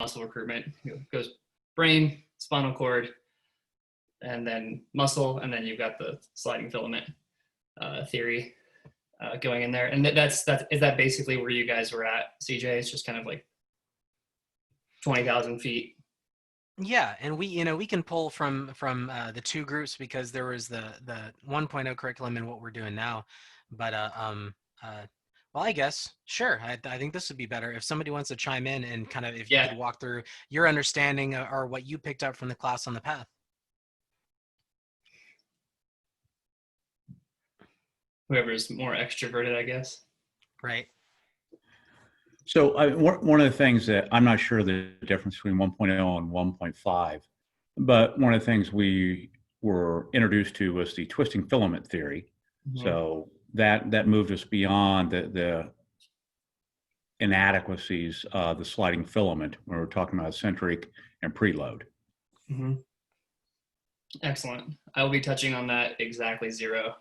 muscle recruitment. It goes brain, spinal cord, and then muscle, and then you've got the sliding filament theory going in there. And is that basically where you guys were at, CJ? It's just kind of like 20,000 feet. Yeah, and we can pull from the two groups, because there was the 1.0 curriculum and what we're doing now. But well, I guess sure. I think this would be better if somebody wants to chime in and kind of if you could walk through your understanding or what you picked up from the class on the path. Whoever's more extroverted, I guess. Right. So one of the things that I'm not sure the difference between 1.0 and 1.5, but one of the things we were introduced to was the twisting filament theory. Mm-hmm. So that moved us beyond the inadequacies of the sliding filament when we're talking about centric and preload. Mm-hmm. Excellent. I will be touching on that exactly 0.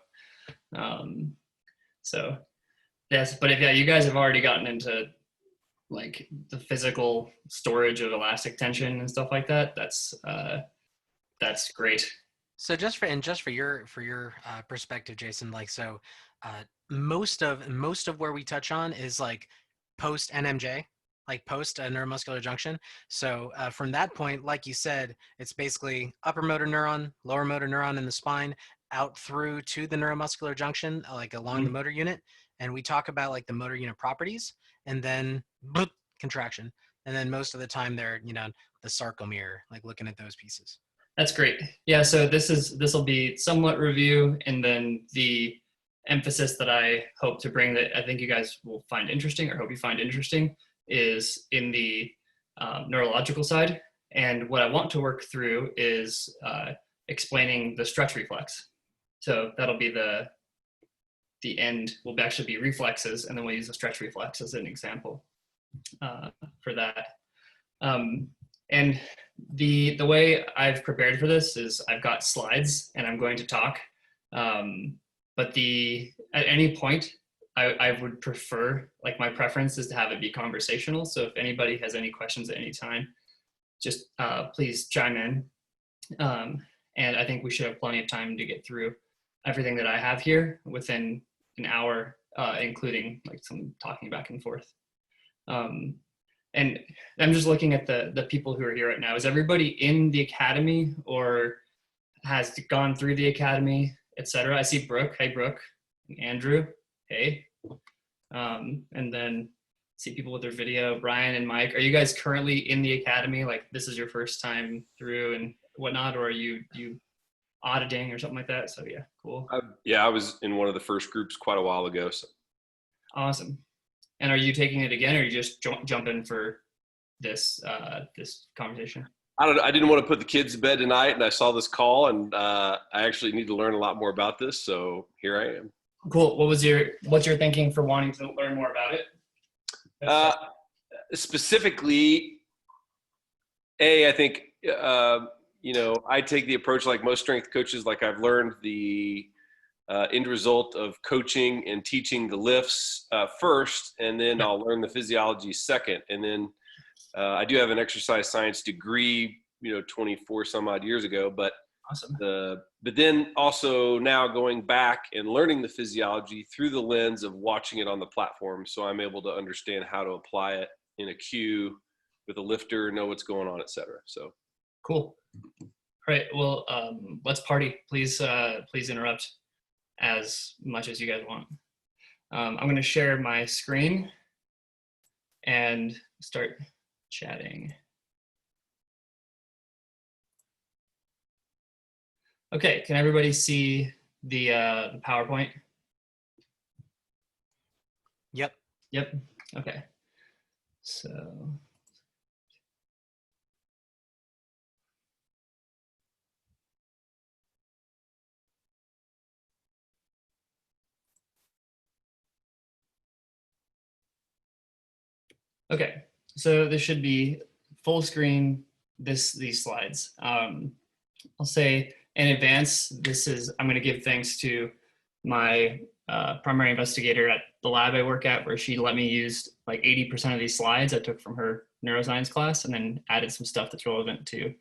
So yes, but if you guys have already gotten into like the physical storage of elastic tension and stuff like that, that's great. So just for your perspective, Jayson, like, so most of where we touch on is like post NMJ, like post neuromuscular junction. So from that point, like you said, it's basically upper motor neuron, lower motor neuron in the spine, out through to the neuromuscular junction, like along the motor unit. And we talk about like the motor unit properties, and then contraction. And then most of the time they're, the sarcomere, like looking at those pieces. That's great. Yeah, so this will be somewhat review, and then the emphasis that I hope to bring that I think you guys will find interesting, or hope you find interesting, is in the neurological side. And what I want to work through is explaining the stretch reflex. So that'll be the end will actually be reflexes, and then we'll use the stretch reflex as an example for that. And the way I've prepared for this is I've got slides and I'm going to talk. But at any point, I would prefer, like my preference is to have it be conversational. So if anybody has any questions at any time, just please chime in. And I think we should have plenty of time to get through everything that I have here within an hour, including like some talking back and forth. And I'm just looking at the people who are here right now. Is everybody in the academy or has gone through the academy, etc.? I see Brooke. Hey, Brooke. And Andrew. Hey. And then see people with their video. Brian and Mike. Are you guys currently in the academy? Like this is your first time through and whatnot, or are you auditing or something like that? So yeah, cool. Yeah, I was in one of the first groups quite a while ago. So. Awesome. And are you taking it again, or are you just jumping for this conversation? I don't know. I didn't want to put the kids to bed tonight, and I saw this call, and I actually need to learn a lot more about this. So here I am. Cool. What's your thinking for wanting to learn more about it? Specifically, I think I take the approach like most strength coaches. Like I've learned the end result of coaching and teaching the lifts first, and then I'll learn the physiology second. And then I do have an exercise science degree, 24 some odd years ago, but awesome. But then also now going back and learning the physiology through the lens of watching it on the platform. So I'm able to understand how to apply it in a cue with a lifter, know what's going on, et cetera. So cool. All right. Well, let's party. Please interrupt as much as you guys want. I'm going to share my screen and start chatting. Okay, can everybody see the PowerPoint? Yep. Okay. So okay, so this should be full screen, these slides. I'll say in advance, I'm going to give thanks to my primary investigator at the lab I work at, where she let me use like 80% of these slides I took from her neuroscience class, and then added some stuff that's relevant to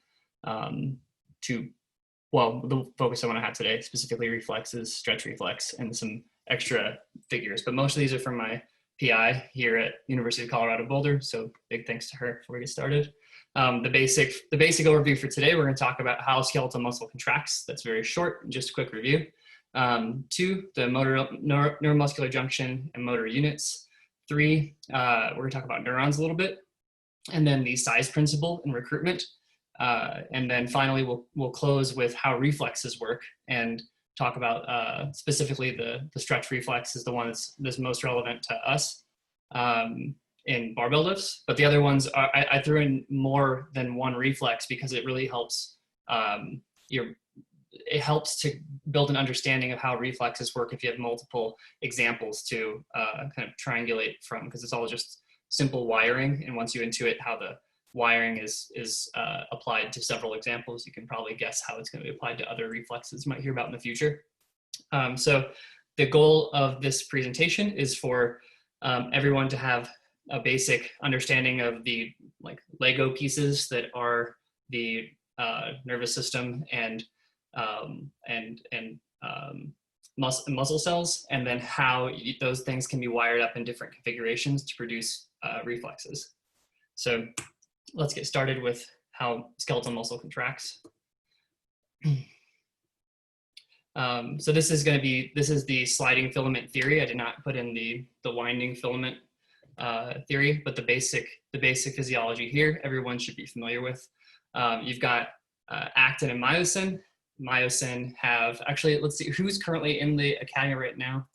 well, the focus I want to have today, specifically reflexes, stretch reflex, and some extra figures. But most of these are from my PI here at University of Colorado Boulder. So big thanks to her before we get started. The basic overview for today, we're going to talk about how skeletal muscle contracts. That's very short, just a quick review. 2, the neuromuscular junction and motor units. 3, we're going to talk about neurons a little bit, and then the size principle in recruitment. And then finally, we'll close with how reflexes work and talk about specifically the stretch reflex is the one that's most relevant to us in barbell lifts. But the other ones, I threw in more than one reflex because it really helps. It helps to build an understanding of how reflexes work if you have multiple examples to kind of triangulate from, because it's all just simple wiring. And once you intuit how the wiring is applied to several examples, you can probably guess how it's going to be applied to other reflexes you might hear about in the future. So the goal of this presentation is for everyone to have a basic understanding of the Lego pieces that are the nervous system and muscle cells, and then how those things can be wired up in different configurations to produce reflexes. So let's get started with how skeletal muscle contracts. So this is the sliding filament theory. I did not put in the winding filament theory, but the basic physiology here, everyone should be familiar with. You've got actin and myosin. Myosin have, actually, let's see, who's currently in the academy right now?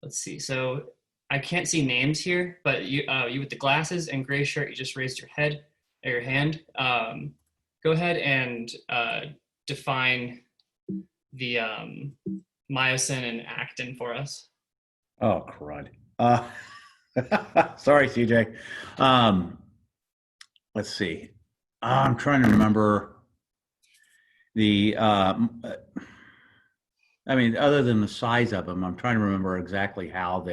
Let's see, so I can't see names here, but you with the glasses and gray shirt, you just raised your head or your hand. Go ahead and define the myosin and actin for us. Oh, crud. Sorry, CJ. Let's see. I'm trying to remember the, I mean, other than the size of them, I'm trying to remember exactly how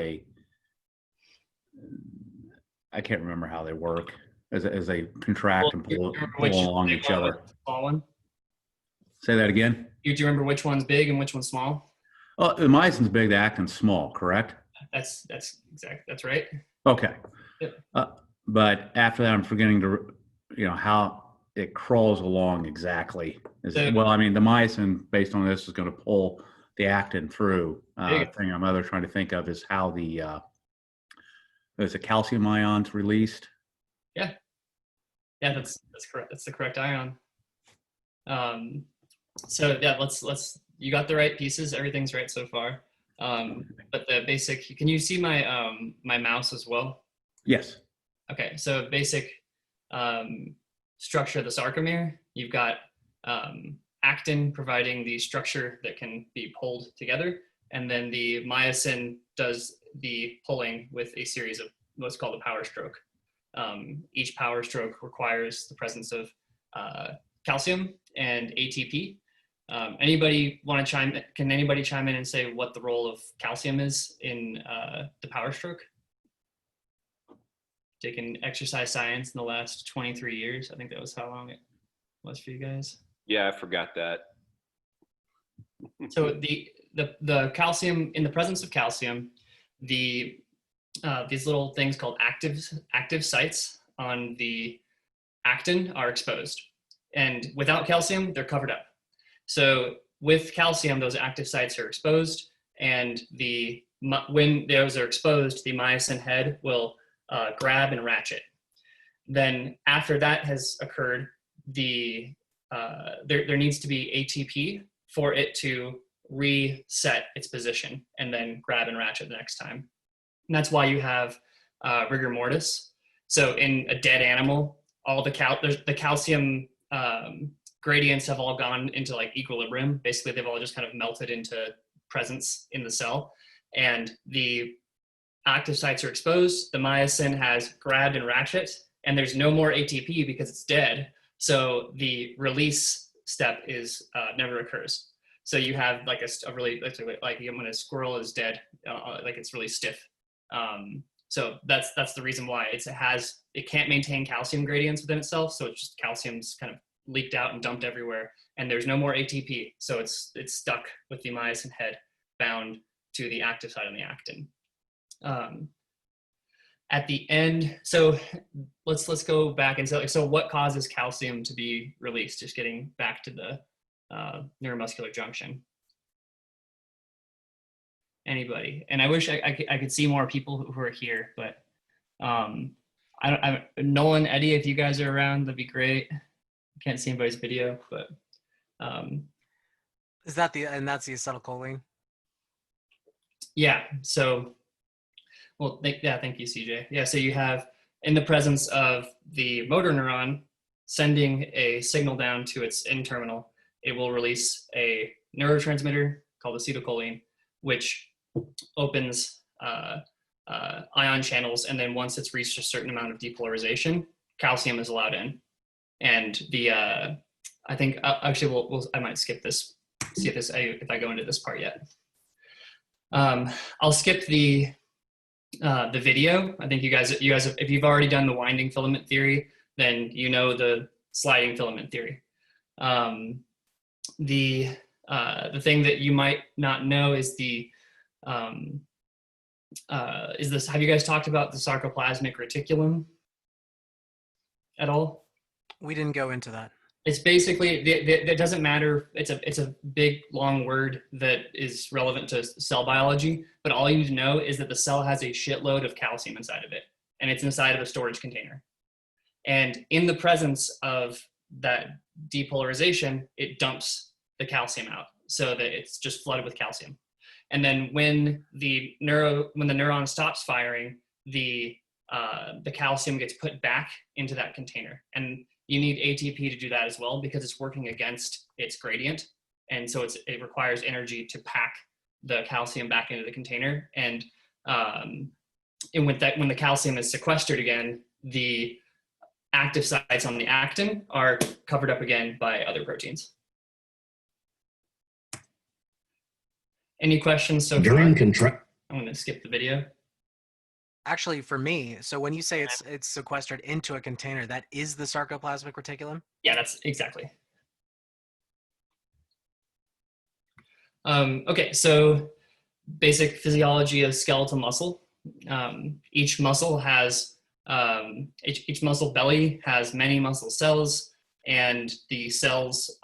I can't remember how they work as they contract and pull along each other. Small one? Say that again? Do you remember which one's big and which one's small? Oh, the myosin's big, the actin's small, correct? That's exact. That's right. Okay. Yep. But after that, I'm forgetting to, how it crawls along exactly. Well, I mean, the myosin, based on this, is going to pull the actin through. The thing I'm trying to think of is how there's a calcium ions released. Yeah, that's correct. That's the correct ion. So yeah, let's. You got the right pieces. Everything's right so far. But the basic. Can you see my my mouse as well? Yes. Okay. So basic structure of the sarcomere. You've got actin providing the structure that can be pulled together, and then the myosin does the pulling with a series of what's called a power stroke. Each power stroke requires the presence of calcium and ATP. Anybody want to chime in? Can anybody chime in and say what the role of calcium is in the power stroke? Taken exercise science in the last 23 years. I think that was how long it was for you guys. Yeah, I forgot that. So the calcium, in the presence of calcium, these little things called active sites on the actin are exposed, and without calcium, they're covered up. So with calcium, those active sites are exposed, and when those are exposed, the myosin head will grab and ratchet. Then after that has occurred, there needs to be ATP for it to reset its position and then grab and ratchet the next time. And that's why you have rigor mortis. So in a dead animal, all the calcium gradients have all gone into equilibrium. Basically, they've all just kind of melted into presence in the cell, and the active sites are exposed. The myosin has grabbed and ratchet, and there's no more ATP because it's dead. So the release step never occurs. So you have like a really, like when a squirrel is dead, like it's really stiff. So that's the reason why it can't maintain calcium gradients within itself. So it's just calcium's kind of leaked out and dumped everywhere, and there's no more ATP. So it's stuck with the myosin head bound to the active side on the actin. At the end, so let's go back and say, so what causes calcium to be released? Just getting back to the neuromuscular junction. Anybody? And I wish I could see more people who are here, but Nolan, Eddie, if you guys are around, that'd be great. I can't see anybody's video, but is that that's the acetylcholine? Yeah. So, well, thank you, CJ. Yeah. So you have, in the presence of the motor neuron sending a signal down to its N terminal, it will release a neurotransmitter called acetylcholine, which opens ion channels, and then once it's reached a certain amount of depolarization, calcium is allowed in. And the I think actually I might skip this. See if I go into this part yet. I'll skip the video. I think you guys if you've already done the winding filament theory, then you know the sliding filament theory. The thing that you might not know is this. Have you guys talked about the sarcoplasmic reticulum at all? We didn't go into that. It's basically, it doesn't matter. It's a big, long word that is relevant to cell biology, but all you need to know is that the cell has a shitload of calcium inside of it, and it's inside of a storage container. And in the presence of that depolarization, it dumps the calcium out so that it's just flooded with calcium. And then when the neuron stops firing, the calcium gets put back into that container. And you need ATP to do that as well, because it's working against its gradient. And so it requires energy to pack the calcium back into the container. And when the calcium is sequestered again, the active sites on the actin are covered up again by other proteins. Any questions so far? I'm going to skip the video. Actually, for me, so when you say it's sequestered into a container, that is the sarcoplasmic reticulum? Yeah, that's exactly. Okay, so basic physiology of skeletal muscle. Each muscle has, each muscle belly has many muscle cells, and the cells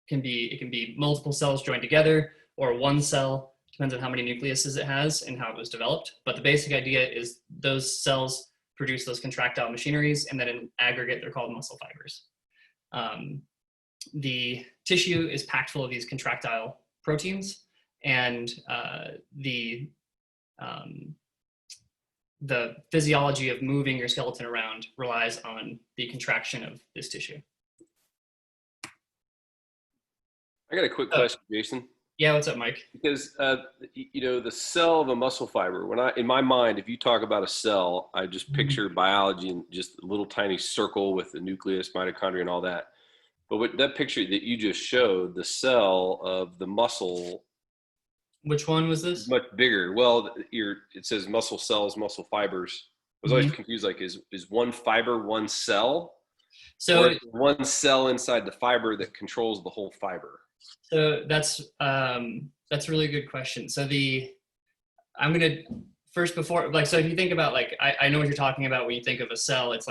can be multiple cells joined together, or one cell. Depends on how many nucleuses it has and how it was developed. But the basic idea is those cells produce those contractile machineries, and then in aggregate, they're called muscle fibers. The tissue is packed full of these contractile proteins, and the physiology of moving your skeleton around relies on the contraction of this tissue. I got a quick question, Jayson. Yeah, what's up, Mike? Because the cell of a muscle fiber, in my mind, if you talk about a cell, I just picture biology and just a little tiny circle with the nucleus, mitochondria, and all that. But with that picture that you just showed, the cell of the muscle. Which one was this? Much bigger. Well, it says muscle cells, muscle fibers. I was always confused. Like, is one fiber one cell? So one cell inside the fiber that controls the whole fiber. So that's a really good question. So I'm gonna first before so if you think about I know what you're talking about when you think of a cell. It's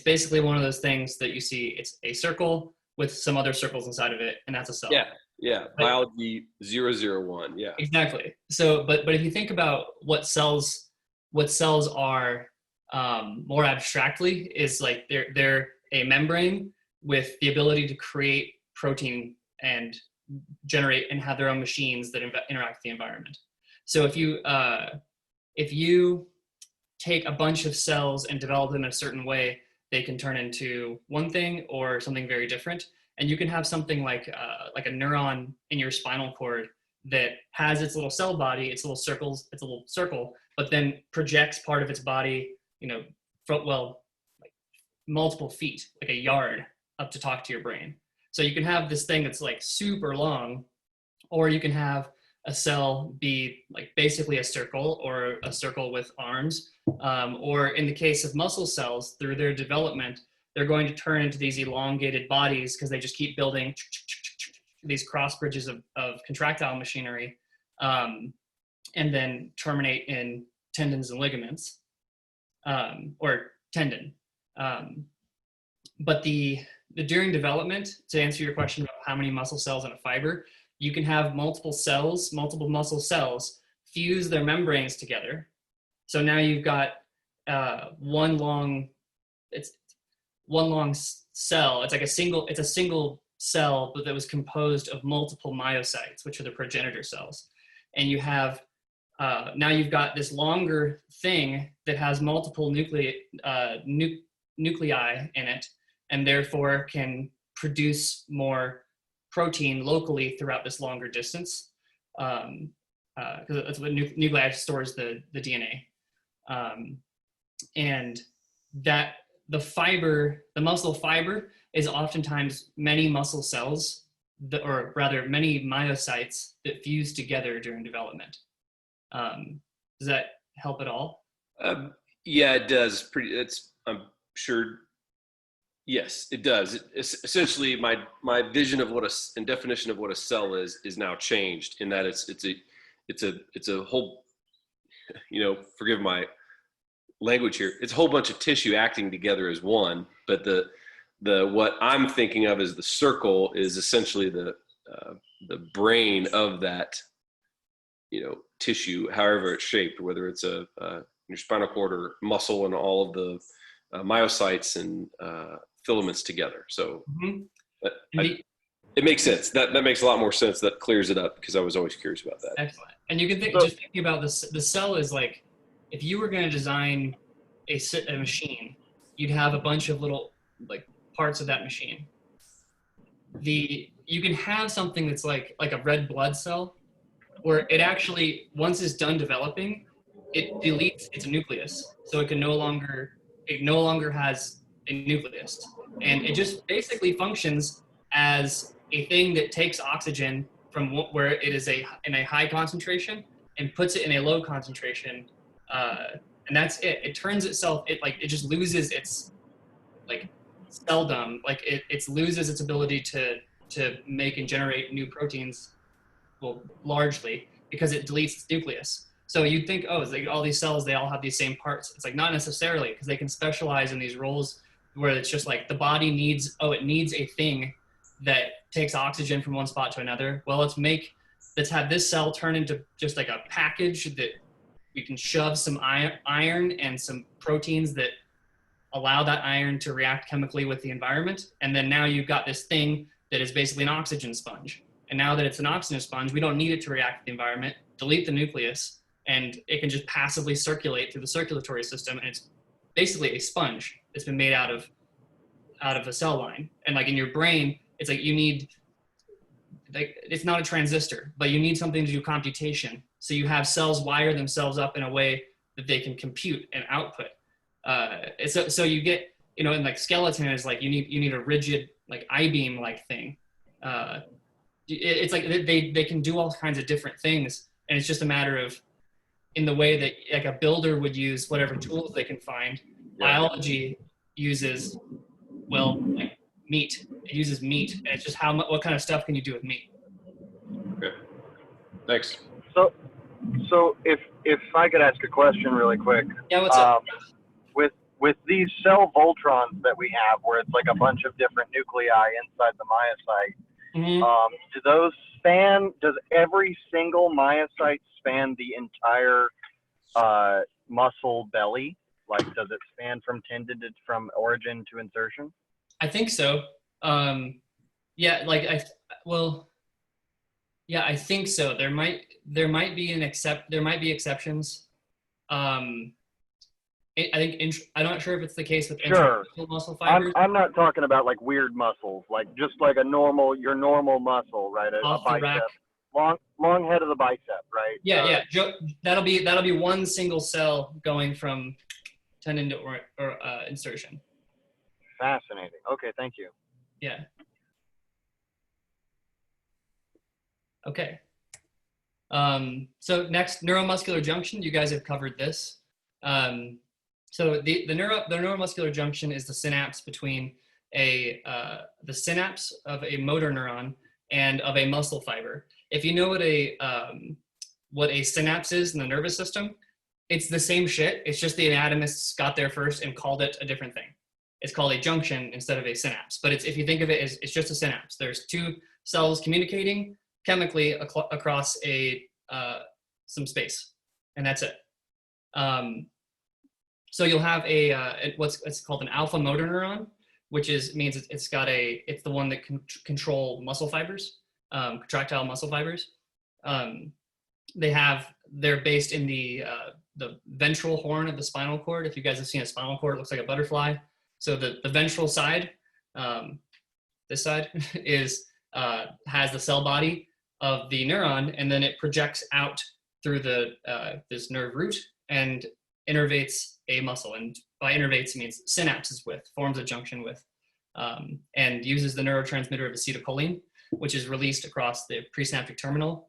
basically one of those things that you see. It's a circle with some other circles inside of it, and that's a cell. Yeah. Biology 001. Yeah. Exactly. So, but if you think about what cells are more abstractly, is like they're a membrane with the ability to create protein and generate and have their own machines that interact with the environment. So if you take a bunch of cells and develop them in a certain way, they can turn into one thing or something very different. And you can have something like a neuron in your spinal cord that has its little cell body, its little circle, but then projects part of its body, multiple feet, like a yard, up to talk to your brain. So you can have this thing that's like super long, or you can have a cell be like basically a circle or a circle with arms. Or in the case of muscle cells, through their development, they're going to turn into these elongated bodies because they just keep building these cross bridges of contractile machinery, and then terminate in tendons and ligaments, or tendon. But during development, to answer your question about how many muscle cells in a fiber, you can have multiple muscle cells, fuse their membranes together. So now you've got one long cell. It's like a single cell, but that was composed of multiple myocytes, which are the progenitor cells. And you have now you've got this longer thing that has multiple nuclei in it, and therefore can produce more protein locally throughout this longer distance, because that's what nuclei stores the DNA. And that the muscle fiber is oftentimes many muscle cells, or rather many myocytes that fuse together during development. Does that help at all? Yeah, it does. I'm sure. Yes, it does. Essentially, my vision of and definition of what a cell is now changed, in that it's a whole, forgive my language here, it's a whole bunch of tissue acting together as one. But the what I'm thinking of as the circle is essentially the brain of that, tissue, however it's shaped, whether it's your spinal cord or muscle, and all of the myocytes and filaments together. So it makes sense. That makes a lot more sense. That clears it up, because I was always curious about that. Excellent. And you can just thinking about this, the cell is like, if you were going to design a machine, you'd have a bunch of little like parts of that machine. You can have something that's like a red blood cell, where it actually, once it's done developing, it deletes its nucleus, so it no longer has a nucleus, and it just basically functions as a thing that takes oxygen from where it is in a high concentration and puts it in a low concentration, and that's it. It turns itself. It just loses its celldom. It loses its ability to make and generate new proteins. Well, largely because it deletes its nucleus. So you'd think, it's like all these cells, they all have these same parts. It's like not necessarily, because they can specialize in these roles where it's just like the body needs a thing that takes oxygen from one spot to another. Well, let's have this cell turn into just like a package that we can shove some iron and some proteins that allow that iron to react chemically with the environment. And then now you've got this thing that is basically an oxygen sponge. And now that it's an oxygen sponge, we don't need it to react with the environment, delete the nucleus, and it can just passively circulate through the circulatory system. And it's basically a sponge that's been made out of a cell line. And like in your brain, it's like you need, it's not a transistor, but you need something to do computation. So you have cells wire themselves up in a way that they can compute and output. So you get, in like skeleton is like, you need a rigid, like I-beam like thing. It's like they can do all kinds of different things, and it's just a matter of, in the way that like a builder would use whatever tools they can find. Biology uses meat. It uses meat, and it's just what kind of stuff can you do with meat. Okay, thanks. So if I could ask a question really quick. Yeah, what's up? With these cell Voltrons that we have, where it's like a bunch of different nuclei inside the myocyte, do those does every single myocyte span the entire muscle belly? Like, does it span from tendon from origin to insertion? I think so. I think so. There might be exceptions. I'm not sure if it's the case with intramuscular muscle fibers. I'm not talking about like weird muscles, like just like your normal muscle, right? Off the rack. Long head of the bicep, right? Yeah. That'll be one single cell going from tendon to or insertion. Fascinating. Okay, thank you. Yeah. Okay. So next, neuromuscular junction. You guys have covered this. So the neuromuscular junction is the synapse between the synapse of a motor neuron and of a muscle fiber. If you know what a synapse is in the nervous system, it's the same shit. It's just the anatomists got there first and called it a different thing. It's called a junction instead of a synapse. But if you think of it as it's just a synapse. There's two cells communicating chemically across some space, and that's it. So you'll have what's called an alpha motor neuron, which means it's the one that can control muscle fibers, contractile muscle fibers. They're based in the ventral horn of the spinal cord. If you guys have seen a spinal cord, it looks like a butterfly. So the ventral side, this side, has the cell body of the neuron, and then it projects out through this nerve root and innervates a muscle. And by innervates means synapses with, forms a junction with, and uses the neurotransmitter of acetylcholine, which is released across the presynaptic terminal.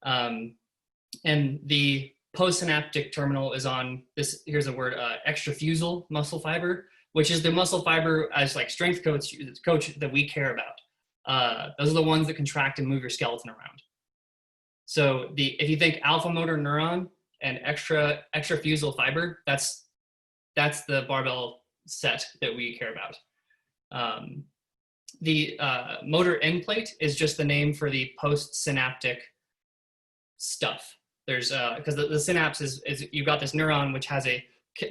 And the postsynaptic terminal is on this, here's a word, extrafusal muscle fiber, which is the muscle fiber as like strength coach that we care about. Those are the ones that contract and move your skeleton around. So if you think alpha motor neuron and extrafusal fiber, that's the barbell set that we care about. The motor end plate is just the name for the postsynaptic stuff. There's because the synapse is you've got this neuron which has an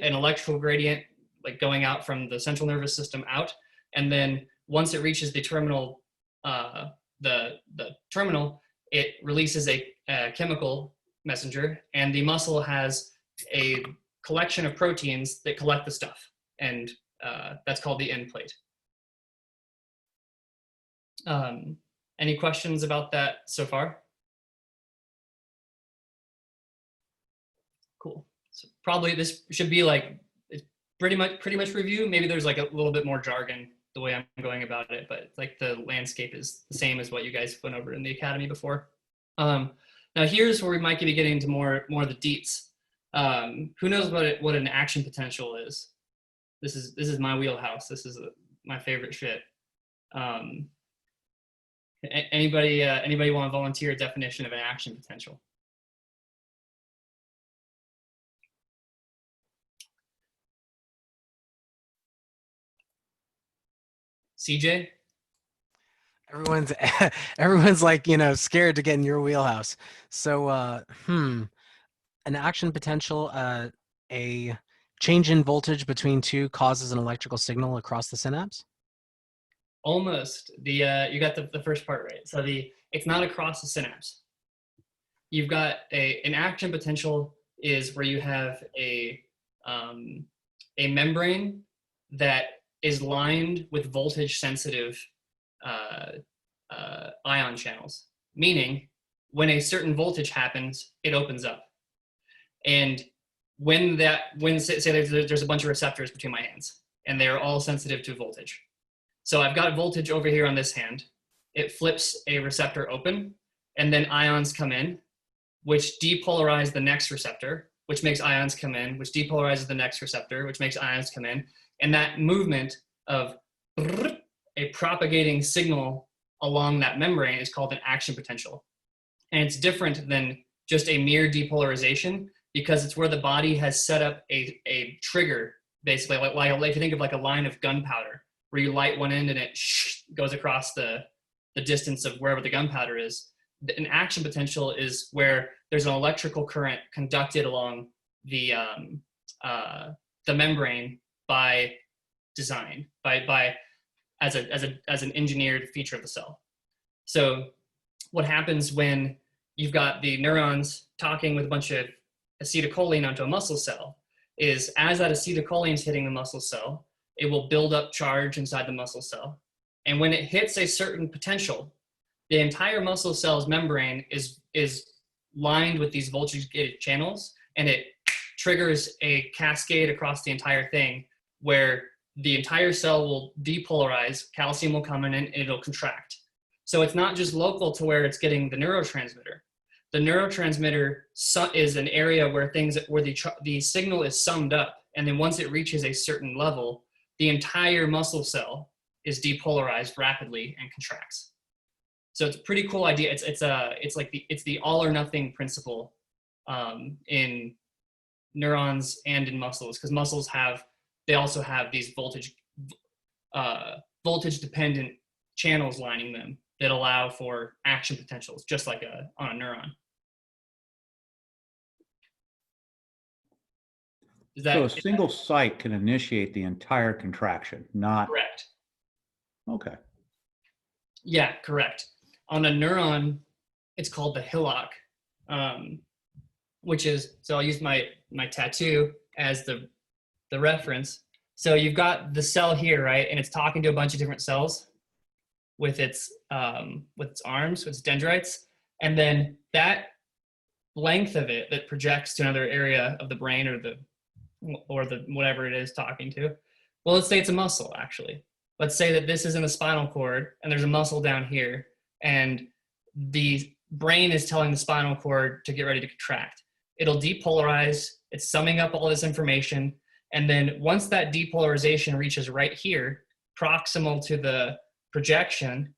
electrical gradient like going out from the central nervous system out, and then once it reaches the terminal, the terminal, it releases a chemical messenger, and the muscle has a collection of proteins that collect the stuff, and that's called the end plate. Any questions about that so far? Cool. So probably this should be like pretty much review. Maybe there's like a little bit more jargon the way I'm going about it, but like the landscape is the same as what you guys went over in the academy before. Now here's where we might be getting into more of the deets. Who knows what an action potential is? This is my wheelhouse. This is my favorite shit. Anybody want to volunteer a definition of an action potential? CJ? Everyone's like, scared to get in your wheelhouse. So, an action potential, a change in voltage between two causes an electrical signal across the synapse? Almost. You got the first part right. So it's not across the synapse. You've got an action potential is where you have a membrane that is lined with voltage sensitive ion channels, meaning when a certain voltage happens, it opens up. And when say there's a bunch of receptors between my hands and they're all sensitive to voltage. So I've got voltage over here on this hand, it flips a receptor open, and then ions come in, which depolarize the next receptor, which makes ions come in, which depolarizes the next receptor, which makes ions come in. And that movement of a propagating signal along that membrane is called an action potential. And it's different than just a mere depolarization because it's where the body has set up a trigger, basically, like if you think of like a line of gunpowder, where you light one end and it goes across the distance of wherever the gunpowder is. An action potential is where there's an electrical current conducted along the membrane by design, as an engineered feature of the cell. So what happens when you've got the neurons talking with a bunch of acetylcholine onto a muscle cell is as that acetylcholine is hitting the muscle cell, it will build up charge inside the muscle cell. And when it hits a certain potential, the entire muscle cell's membrane is lined with these voltage-gated channels, and it triggers a cascade across the entire thing where the entire cell will depolarize, calcium will come in, and it'll contract. So it's not just local to where it's getting the neurotransmitter. The neurotransmitter is an area where the signal is summed up, and then once it reaches a certain level, the entire muscle cell is depolarized rapidly and contracts. So it's a pretty cool idea. It's the all or nothing principle in neurons and in muscles, because muscles also have these voltage dependent channels lining them that allow for action potentials, just like on a neuron. So a single site can initiate the entire contraction, not correct? Okay. Yeah, correct. On a neuron, it's called the hillock, which is, so I'll use my tattoo as the reference. So you've got the cell here, right? And it's talking to a bunch of different cells with its arms, with its dendrites. And then that length of it that projects to another area of the brain or the whatever it is talking to. Well, let's say it's a muscle, actually. Let's say that this is in the spinal cord and there's a muscle down here, and the brain is telling the spinal cord to get ready to contract. It'll depolarize, it's summing up all this information, and then once that depolarization reaches right here, proximal to the projection,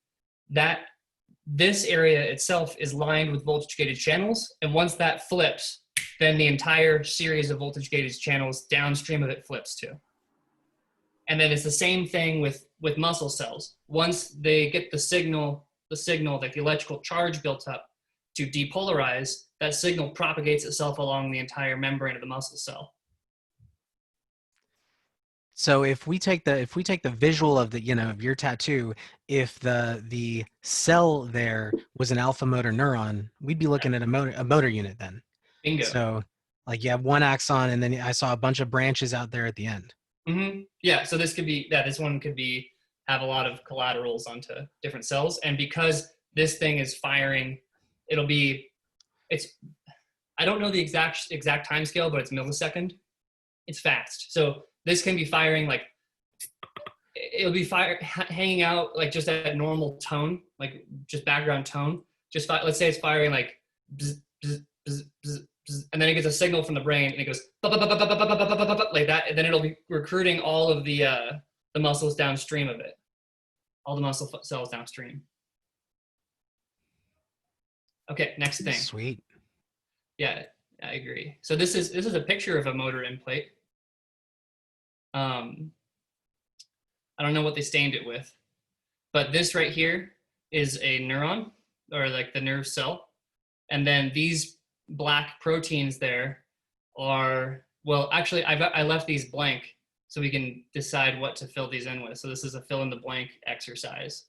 this area itself is lined with voltage-gated channels, and once that flips, then the entire series of voltage-gated channels downstream of it flips too. And then it's the same thing with muscle cells. Once they get the signal, like the electrical charge built up to depolarize, that signal propagates itself along the entire membrane of the muscle cell. So if we take the visual of of your tattoo, if the cell there was an alpha motor neuron, we'd be looking at a motor unit then. Bingo. So like you have one axon, and then I saw a bunch of branches out there at the end. Mm-hmm. Yeah, so this one could have a lot of collaterals onto different cells, and because this thing is firing, I don't know the exact time scale, but it's millisecond. It's fast. So this can be firing like, it'll be hanging out like just at normal tone, like just background tone. Let's say it's firing like bzz, bzz, bzz, bzz, bzz, and then it gets a signal from the brain and it goes like that, and then it'll be recruiting all of the muscles downstream of it, all the muscle cells downstream. Okay, next thing. Sweet. Yeah, I agree. So this is a picture of a motor end plate. I don't know what they stained it with, but this right here is a neuron, or like the nerve cell, and then these black proteins there are, well, actually I left these blank so we can decide what to fill these in with. So this is a fill in the blank exercise.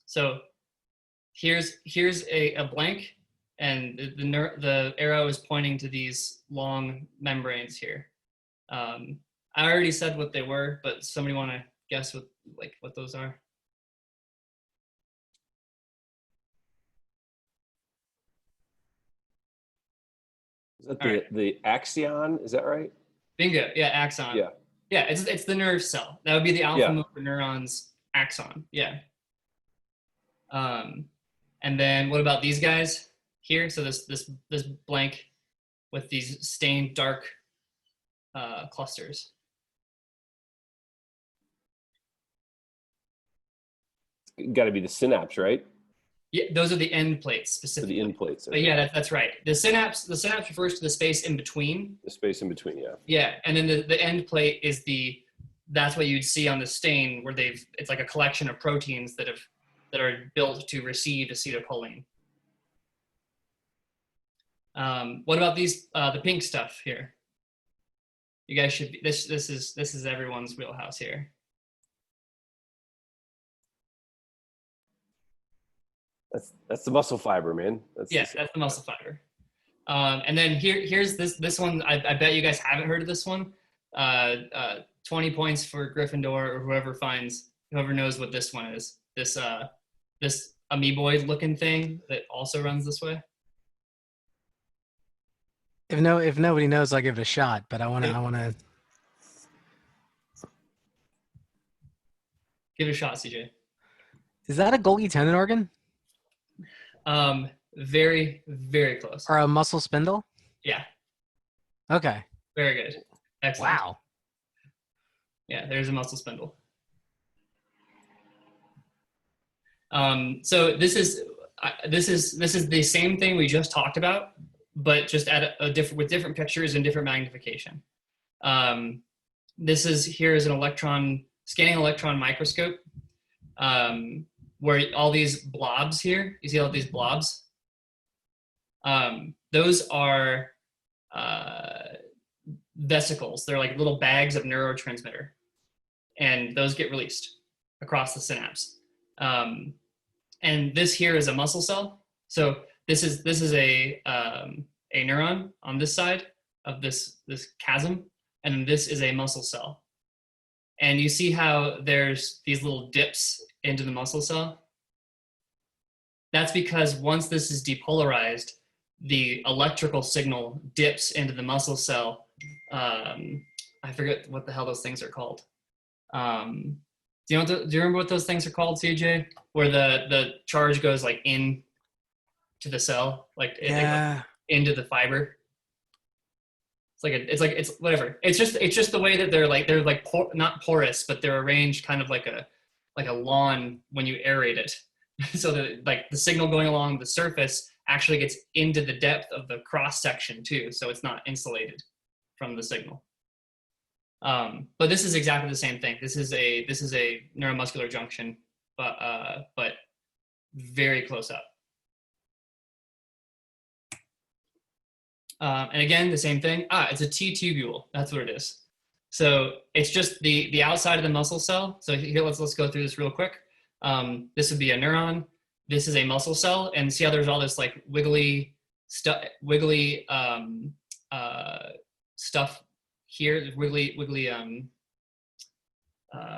So here's a blank, and the arrow is pointing to these long membranes here. I already said what they were, but somebody want to guess what those are? Is that the axon? Is that right? Bingo. Yeah, axon. Yeah. Yeah, it's the nerve cell. That would be the alpha motor neuron's axon. Yeah. And then what about these guys here? So this blank with these stained dark clusters. It's got to be the synapse, right? Yeah, those are the end plates specifically. The end plates. But yeah, that's right. The synapse refers to the space in between. The space in between, yeah. Yeah, and then the end plate is that's what you'd see on the stain, where it's like a collection of proteins that are built to receive acetylcholine. What about these the pink stuff here? You guys should be, this is everyone's wheelhouse here. That's the muscle fiber, man. That's the muscle fiber. And then here's this one. I bet you guys haven't heard of this one. 20 points for Gryffindor, or whoever knows what this one is. This amoeboid looking thing that also runs this way. If nobody knows, I'll give it a shot. But I want to give it a shot, CJ. Is that a Golgi tendon organ Very, very close. or a muscle spindle? Yeah, Okay. very good. Excellent. Wow. Yeah, there's a muscle spindle. So this is the same thing we just talked about, but just at a different with different pictures and different magnification. This is here is an scanning electron microscope, where all these blobs here, you see all these blobs? Those are vesicles. They're like little bags of neurotransmitter, and those get released across the synapse. And this here is a muscle cell. So this is a neuron on this side of this chasm, and this is a muscle cell. And you see how there's these little dips into the muscle cell? That's because once this is depolarized, the electrical signal dips into the muscle cell. I forget what the hell those things are called. Do you remember what those things are called, CJ? Where the charge goes like in to the cell, like into the fiber. It's whatever. It's just the way that they're not porous, but they're arranged kind of like a lawn when you aerate it. So that like the signal going along the surface actually gets into the depth of the cross section too, so it's not insulated from the signal. But this is exactly the same thing. This is a neuromuscular junction, but very close up. And again, the same thing. It's a T-tubule. That's what it is. So it's just the outside of the muscle cell. So here, let's go through this real quick. This would be a neuron. This is a muscle cell, and see how there's all this like wiggly stuff here, wiggly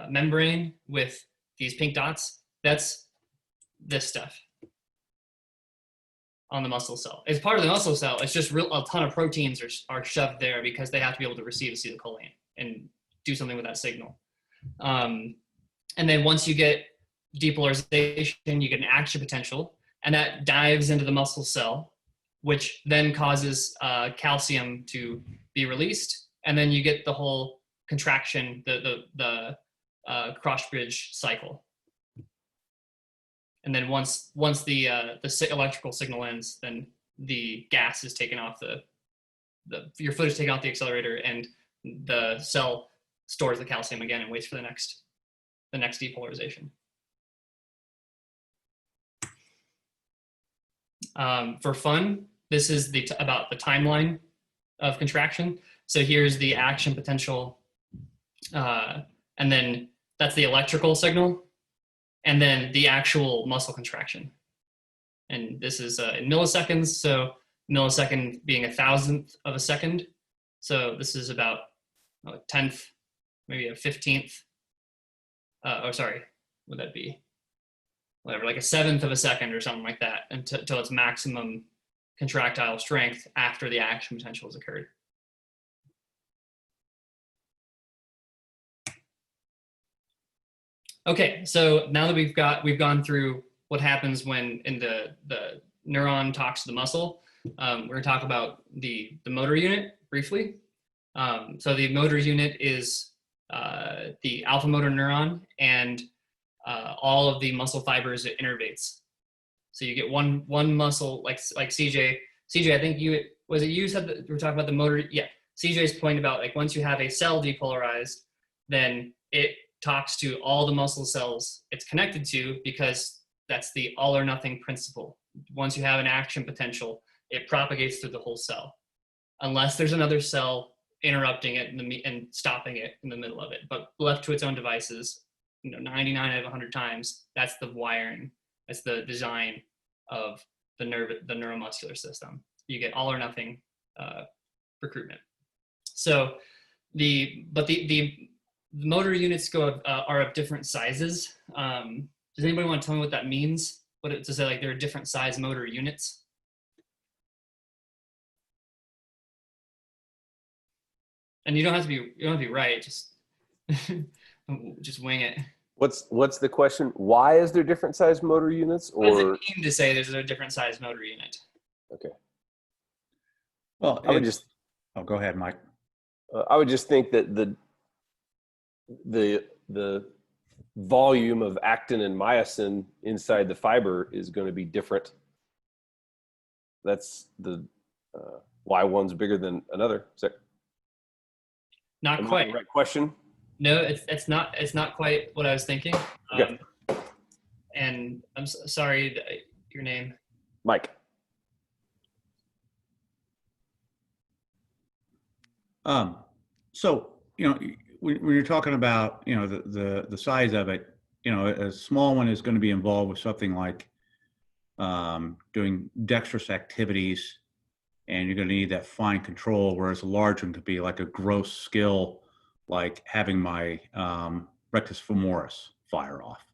membrane with these pink dots. That's this stuff on the muscle cell. It's part of the muscle cell. It's just a ton of proteins are shoved there because they have to be able to receive acetylcholine and do something with that signal. And then once you get depolarization, you get an action potential, and that dives into the muscle cell, which then causes calcium to be released, and then you get the whole contraction, the cross bridge cycle. And then once the electrical signal ends, then the gas is taken off your foot is taken off the accelerator, and the cell stores the calcium again and waits for the next depolarization. For fun, this is about the timeline of contraction. So here's the action potential, and then that's the electrical signal, and then the actual muscle contraction. And this is in milliseconds, so millisecond being 1,000th of a second. So this is about a 10th, maybe a 15th. Would that be? Whatever, like a 1/7 of a second or something like that, until its maximum contractile strength after the action potential has occurred. Okay, so now that we've gone through what happens when the neuron talks to the muscle, we're going to talk about the motor unit briefly. So the motor unit is the alpha motor neuron and all of the muscle fibers it innervates. So you get one muscle, like CJ, I think you said that we were talking about the motor. Yeah, CJ's point about like once you have a cell depolarized, then it talks to all the muscle cells it's connected to, because that's the all or nothing principle. Once you have an action potential, it propagates through the whole cell, unless there's another cell interrupting it and stopping it in the middle of it. But left to its own devices, 99 out of 100 times, that's the wiring, that's the design of the neuromuscular system. You get all or nothing recruitment. So the motor units are of different sizes. Does anybody want to tell me what that means? To say like there are different size motor units? And you don't have to be right. Just wing it. What's the question? Why is there different size motor units? What does it Or mean to say there's a different size motor unit? okay, Well, I would just go ahead, Mike. I would just think that the volume of actin and myosin inside the fiber is going to be different. That's the why one's bigger than another. Is that Not am I quite. the right question? No, it's not quite what I was thinking. Okay. And I'm sorry, your name. Mike. So, when you're talking about, the size of it, a small one is going to be involved with something like doing dexterous activities, and you're going to need that fine control, whereas a large one could be like a gross skill, like having my rectus femoris fire off.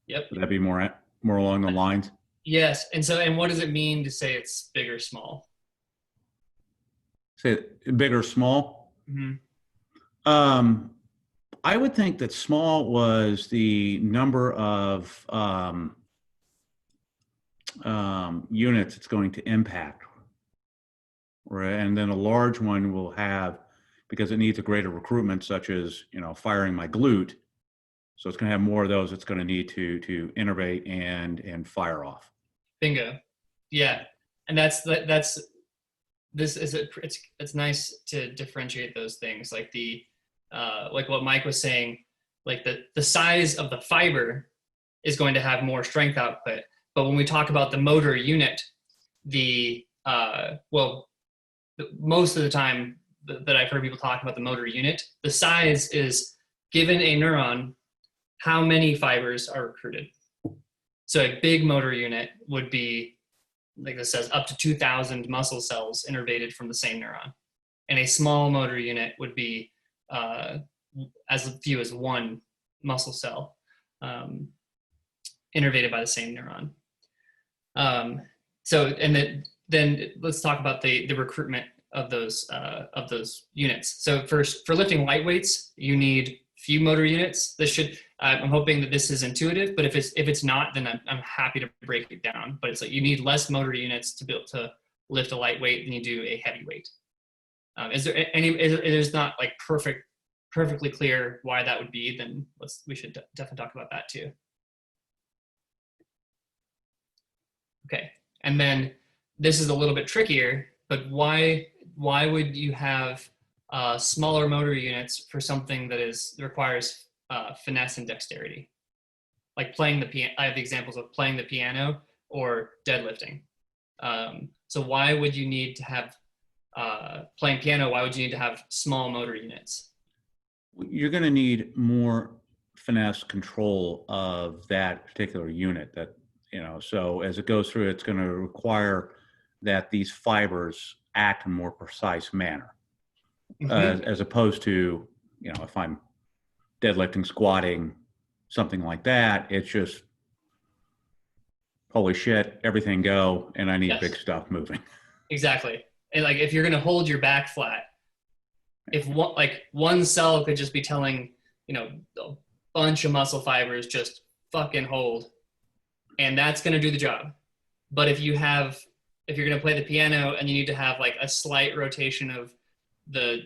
Yep. Would that be more along the lines? Yes. And what does it mean to say it's big or small? Say big or small? Mm-hmm. I would think that small was the number of units it's going to impact, right? And then a large one will have, because it needs a greater recruitment, such as firing my glute. So it's going to have more of those. It's going to need to innervate and fire off. Bingo. Yeah, and it's nice to differentiate those things, like like what Mike was saying, like the size of the fiber is going to have more strength output, but when we talk about the motor unit, most of the time that I've heard people talk about the motor unit, the size is given a neuron, how many fibers are recruited. So a big motor unit would be, like this says, up to 2,000 muscle cells innervated from the same neuron. And a small motor unit would be as few as one muscle cell innervated by the same neuron. Then let's talk about the recruitment of those units. So for lifting light weights, you need few motor units. I'm hoping that this is intuitive, but if it's not, then I'm happy to break it down. But it's like you need less motor units to be able to lift a light weight than you do a heavy weight. Is there's not like perfectly clear why that would be? Then we should definitely talk about that too. Okay, and then this is a little bit trickier, but why would you have smaller motor units for something that requires finesse and dexterity, like playing the piano? I have the examples of playing the piano or deadlifting. So why would you need to have playing piano? Why would you need to have small motor units? You're going to need more finesse control of that particular unit. So as it goes through, it's going to require that these fibers act in a more precise manner. Mm-hmm. As opposed to, if I'm deadlifting, squatting, something like that, it's just, holy shit, everything go, and I need big stuff moving. Exactly. And like, if you're going to hold your back flat, if one cell could just be telling, a bunch of muscle fibers just fucking hold, and that's going to do the job. But if you're going to play the piano and you need to have like a slight rotation of the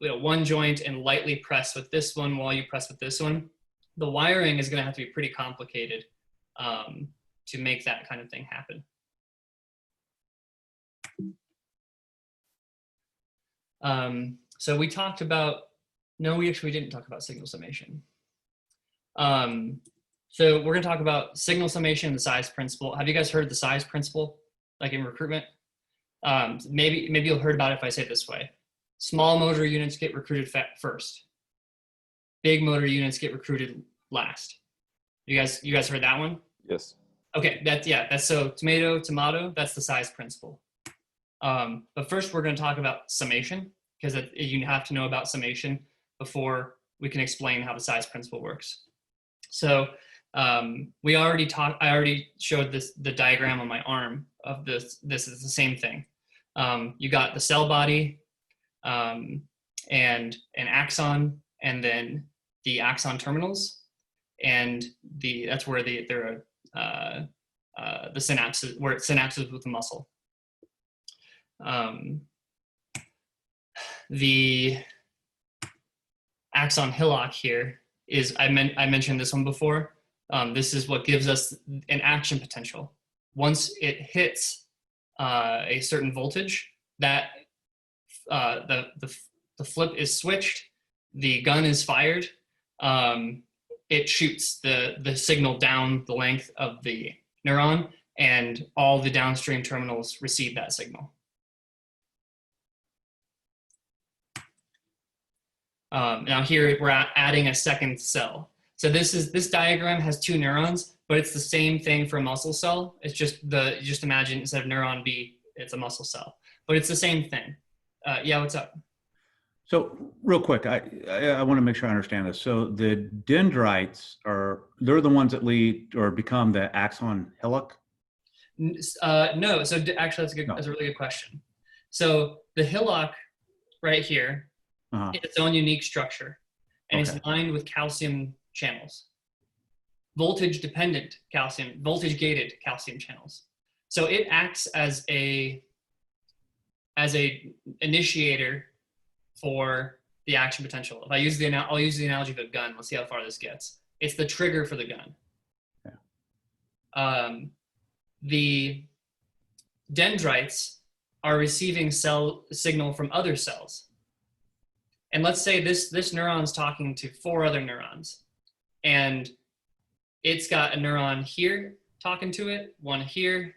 one joint and lightly press with this one while you press with this one, the wiring is going to have to be pretty complicated to make that kind of thing happen. So we talked about, we didn't talk about signal summation. So we're going to talk about signal summation and the size principle. Have you guys heard the size principle, like in recruitment? Maybe you'll heard about it if I say it this way. Small motor units get recruited first. Big motor units get recruited last. You guys heard that one? Yes. Okay, that's so tomato, that's the size principle. But first we're going to talk about summation, because you have to know about summation before we can explain how the size principle works. So I already showed the diagram on my arm of this. This is the same thing. You got the cell body and an axon, and then the axon terminals. and that's where there are the synapses, where it synapses with the muscle. The axon hillock here is, I mentioned this one before. This is what gives us an action potential. Once it hits a certain voltage, that the flip is switched, the gun is fired, it shoots the signal down the length of the neuron, and all the downstream terminals receive that signal. Now here we're adding a second cell. So this diagram has two neurons, but it's the same thing for a muscle cell. It's just just imagine instead of neuron B, it's a muscle cell, but it's the same thing. Yeah, what's up? So real quick, I want to make sure I understand this. So the dendrites they're the ones that lead or become the axon hillock? No, so actually that's a really good question. So the hillock right here, it's its own unique structure, and it's lined with calcium channels, voltage gated calcium channels. So it acts as a initiator for the action potential. If I'll use the analogy of a gun. Let's see how far this gets. It's the trigger for the gun. Yeah. The dendrites are receiving cell signal from other cells. And let's say this neuron's talking to 4 other neurons, and it's got a neuron here talking to it, one here,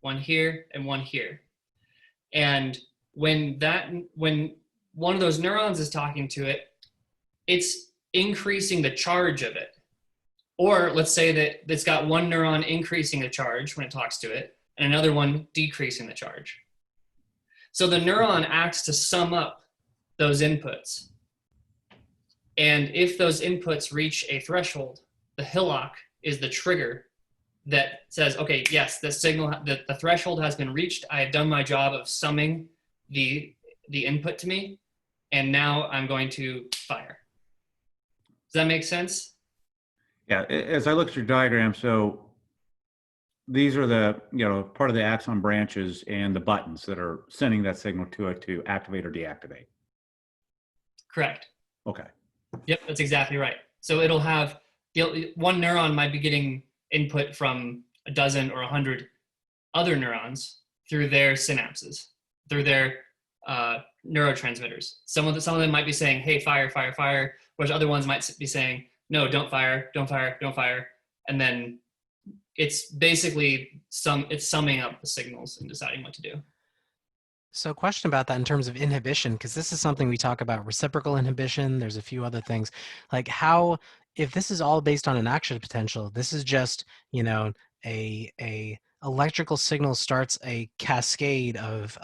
and one here. And when one of those neurons is talking to it, it's increasing the charge of it. Or let's say that it's got one neuron increasing the charge when it talks to it, and another one decreasing the charge. So the neuron acts to sum up those inputs. And if those inputs reach a threshold, the hillock is the trigger that says, okay, yes, the threshold has been reached. I have done my job of summing the input to me, and now I'm going to fire. Does that make sense? Yeah, as I look at your diagram, so these are the, part of the axon branches and the buttons that are sending that signal to it to activate or deactivate. Correct. Okay. Yep, that's exactly right. So it'll have, one neuron might be getting input from a dozen or 100 other neurons through their synapses, through their neurotransmitters. Some of them might be saying, hey, fire, fire, fire, whereas other ones might be saying, no, don't fire, don't fire, don't fire. And then it's basically summing up the signals and deciding what to do. So question about that in terms of inhibition, because this is something we talk about, reciprocal inhibition. There's a few other things, like how, if this is all based on an action potential, this is just, a electrical signal starts a cascade of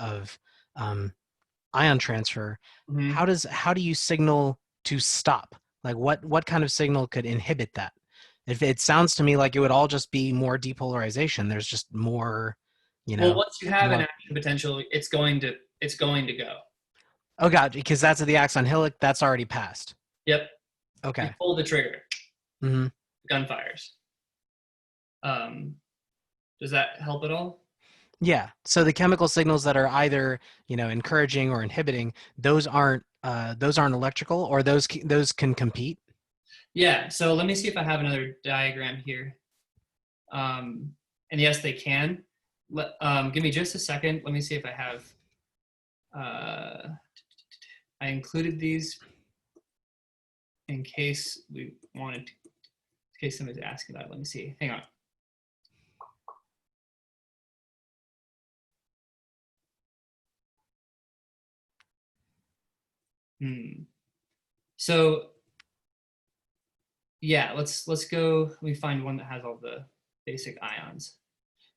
ion transfer. Mm-hmm. How do you signal to stop? Like what kind of signal could inhibit that? If it sounds to me like it would all just be more depolarization, there's just more, Well, once you have an action potential, it's going to go. Oh God, because that's at the axon hillock, that's already passed. Yep. Okay. You pull the trigger. Mm-hmm. Gun fires. Does that help at all? Yeah. So the chemical signals that are either, encouraging or inhibiting, those aren't electrical, or those can compete. Yeah. So let me see if I have another diagram here. And yes, they can. Give me just a second. Let me see if I have. I included these in case we wanted to, in case somebody's asking about it. Let me see. Hang on. So yeah, let's go. Let me find one that has all the basic ions.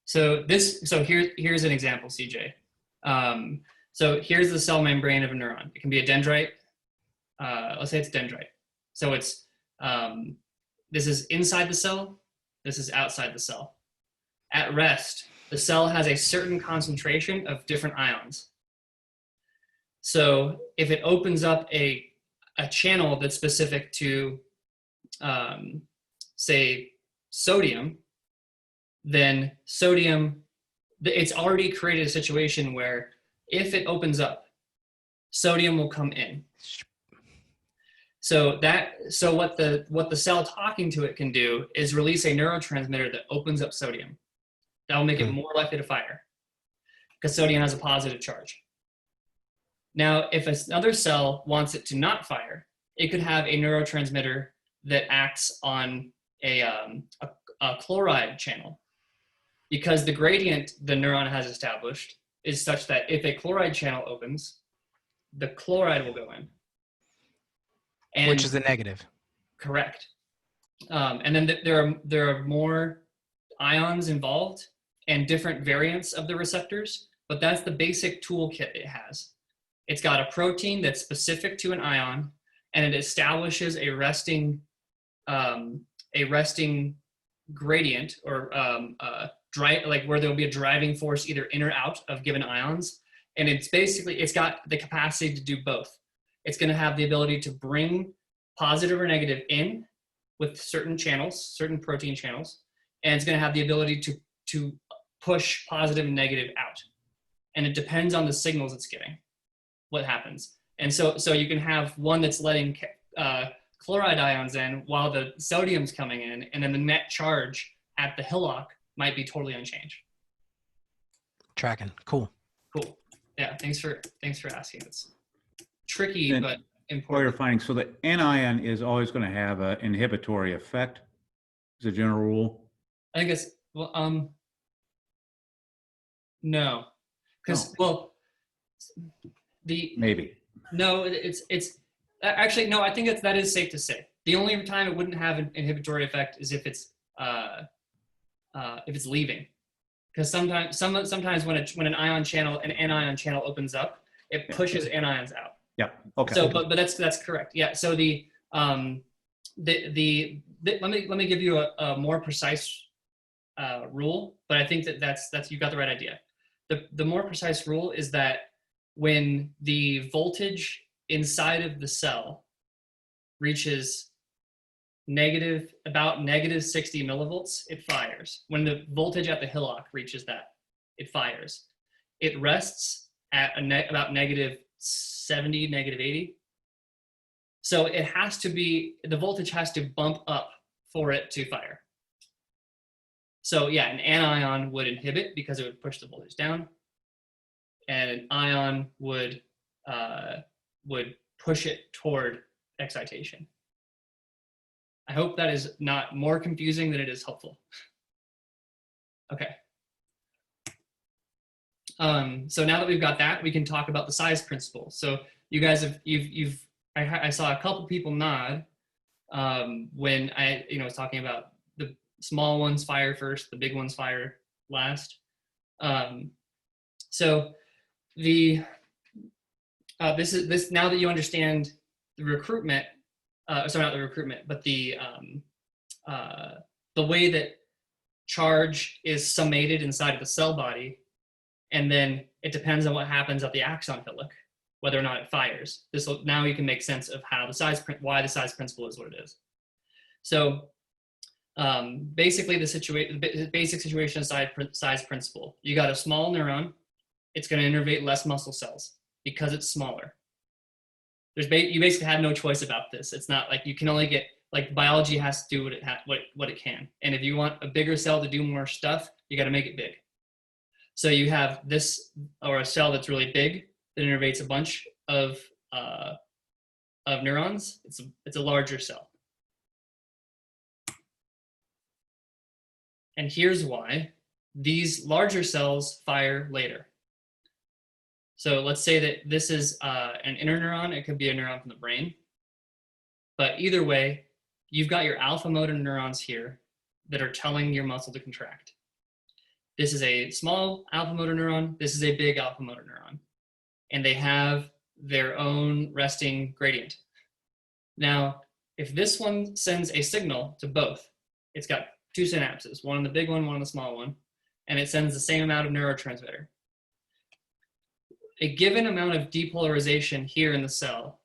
So here's an example, CJ. So here's the cell membrane of a neuron. It can be a dendrite. Let's say it's dendrite. So it's this is inside the cell. This is outside the cell. At rest, the cell has a certain concentration of different ions. So if it opens up a channel that's specific to say, sodium, then sodium, it's already created a situation where if it opens up, sodium will come in. So what the cell talking to it can do is release a neurotransmitter that opens up sodium. That will make it more likely to fire because sodium has a positive charge. Now, if another cell wants it to not fire, it could have a neurotransmitter that acts on a chloride channel, because the gradient the neuron has established is such that if a chloride channel opens, the chloride will go in. And which is the negative. Correct. And then there are more ions involved and different variants of the receptors, but that's the basic toolkit it has. It's got a protein that's specific to an ion, and it establishes a resting gradient, or like where there'll be a driving force either in or out of given ions. And it's got the capacity to do both. It's going to have the ability to bring positive or negative in with certain channels, certain protein channels, and it's going to have the ability to push positive and negative out. And it depends on the signals it's getting, what happens. And so you can have one that's letting chloride ions in while the sodium's coming in, and then the net charge at the hillock might be totally unchanged. Tracking. Cool. Yeah, thanks for asking. It's tricky, And but What you're important. finding, so the anion is always going to have an inhibitory effect, as a general rule. I think it's, well, no, because, Maybe. no, it's actually, no, I think that is safe to say. The only time it wouldn't have an inhibitory effect is if it's leaving. Because sometimes when an anion channel opens up, it pushes anions out. Yeah. Okay. So, but that's correct. Yeah. So let me give you a more precise rule, but I think that's you got the right idea. The more precise rule is that when the voltage inside of the cell reaches about negative 60 millivolts, it fires. When the voltage at the hillock reaches that, it fires. It rests at about negative 70, negative 80. So it has to be, the voltage has to bump up for it to fire. So yeah, an anion would inhibit because it would push the voltage down, and an ion would push it toward excitation. I hope that is not more confusing than it is helpful. Okay. So now that we've got that, we can talk about the size principle. So you guys I saw a couple people nod when I was talking about the small ones fire first, the big ones fire last. So this now that you understand the recruitment, sorry, not the recruitment, but the way that charge is summated inside of the cell body, and then it depends on what happens at the axon hillock, whether or not it fires. Now you can make sense of how why the size principle is what it is. So basically the basic situation is size principle. You got a small neuron, it's going to innervate less muscle cells because it's smaller. You basically have no choice about this. It's not like you can only get, like, biology has to do what it can. And if you want a bigger cell to do more stuff, you got to make it big. So you have this, or a cell that's really big that innervates a bunch of neurons. It's a larger cell. And here's why. These larger cells fire later. So let's say that this is an inner neuron. It could be a neuron from the brain. But either way, you've got your alpha motor neurons here that are telling your muscle to contract. This is a small alpha motor neuron. This is a big alpha motor neuron. And they have their own resting gradient. Now, if this one sends a signal to both, it's got two synapses, one on the big one on the small one, and it sends the same amount of neurotransmitter. A given amount of depolarization here in the cell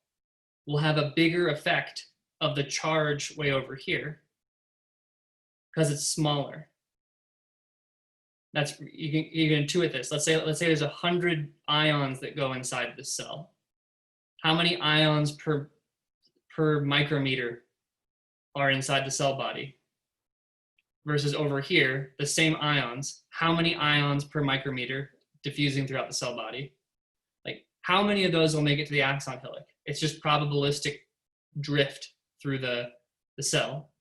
will have a bigger effect of the charge way over here because it's smaller. That's you can intuit this. Let's say there's 100 ions that go inside the cell. How many ions per micrometer are inside the cell body? Versus over here, the same ions, how many ions per micrometer diffusing throughout the cell body? Like, how many of those will make it to the axon hillock? It's just probabilistic drift through the cell.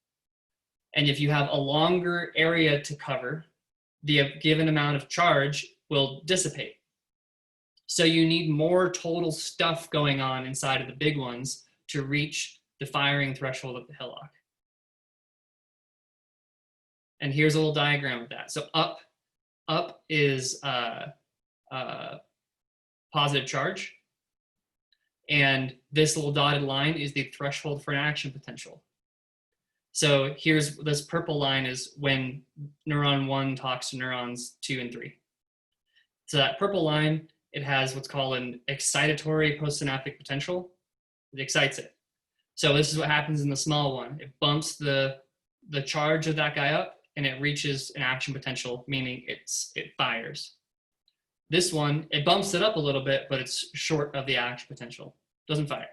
And if you have a longer area to cover, the given amount of charge will dissipate. So you need more total stuff going on inside of the big ones to reach the firing threshold of the hillock. And here's a little diagram of that. So up is positive charge. And this little dotted line is the threshold for an action potential. So here's this purple line is when neuron 1 talks to neurons 2 and 3. So that purple line, it has what's called an excitatory postsynaptic potential. It excites it. So this is what happens in the small one. It bumps the charge of that guy up, and it reaches an action potential, meaning it fires. This one, it bumps it up a little bit, but it's short of the action potential. Doesn't fire.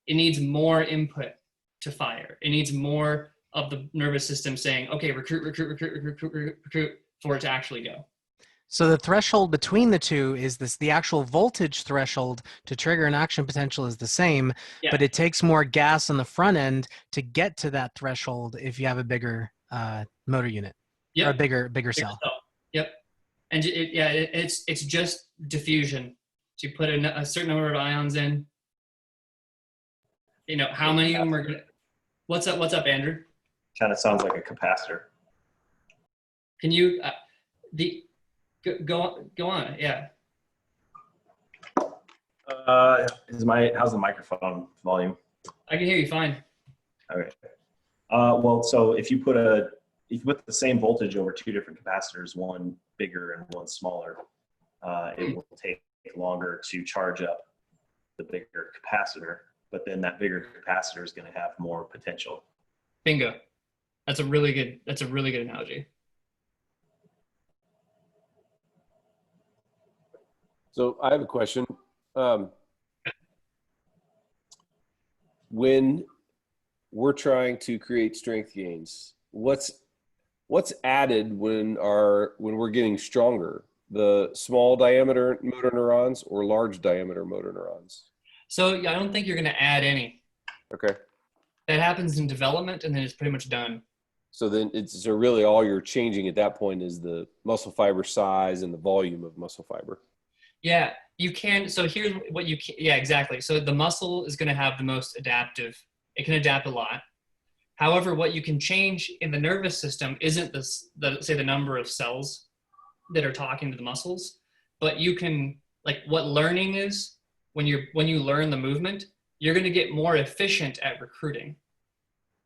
It needs more input to fire. It needs more of the nervous system saying, okay, recruit for it to actually go. So the threshold between the two is the actual voltage threshold to trigger an action potential is the same, Yeah. but it takes more gas on the front end to get to that threshold if you have a bigger motor unit, Yep. or a bigger cell. Yep. And it's just diffusion. So you put a certain number of ions in. You know, how many of them are gonna, what's up, Andrew? Kind of sounds like a capacitor. Can you, go on, yeah. How's the microphone volume? I can hear you fine. Okay. Well, so if you put the same voltage over two different capacitors, one bigger and one smaller, it will take longer to charge up the bigger capacitor, but then that bigger capacitor is going to have more potential. Bingo. That's a really good analogy. So I have a question. When we're trying to create strength gains, what's added when we're getting stronger? The small diameter motor neurons or large diameter motor neurons? So I don't think you're going to add any. Okay. That happens in development, and then it's pretty much done. So then so really all you're changing at that point is the muscle fiber size and the volume of muscle fiber. Yeah, you can. So here's what you can. Yeah, exactly. So the muscle is going to have the most adaptive. It can adapt a lot. However, what you can change in the nervous system isn't the number of cells that are talking to the muscles, but you can, like, what learning is when you learn the movement, you're going to get more efficient at recruiting.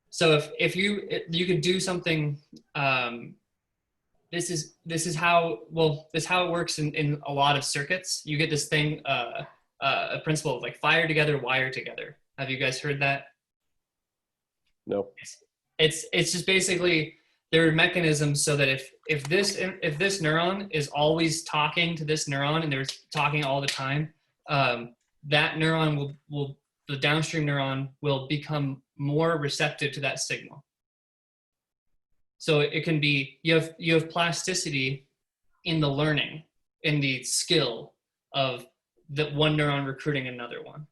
So if you could do something, this is how it works in a lot of circuits. You get this thing, a principle of like fire together, wire together. Have you guys heard that? No. It's just basically there are mechanisms so that if this neuron is always talking to this neuron and they're talking all the time, that neuron the downstream neuron will become more receptive to that signal. So it can be, you have plasticity in the learning, in the skill of the one neuron recruiting another one,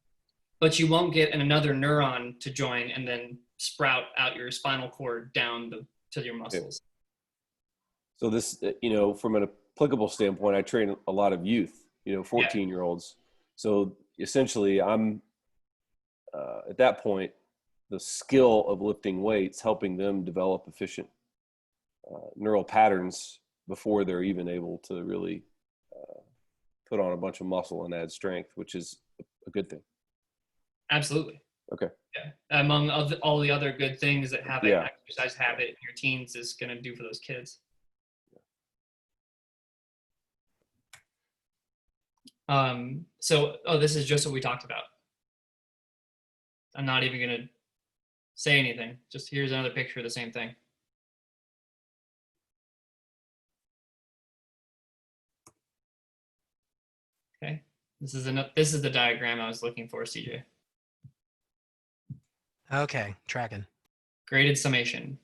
but you won't get another neuron to join and then sprout out your spinal cord down to your muscles. So this, from an applicable standpoint, I train a lot of youth, 14-year-olds. So essentially I'm, at that point, the skill of lifting weights, helping them develop efficient neural patterns before they're even able to really put on a bunch of muscle and add strength, which is a good thing. Absolutely. Okay. Yeah. Among all the other good things that have an Yeah. exercise habit in your teens is going to do for those kids. This is just what we talked about. I'm not even going to say anything. Just here's another picture of the same thing. This is the diagram I was looking for, CJ. Okay, tracking. Graded summation.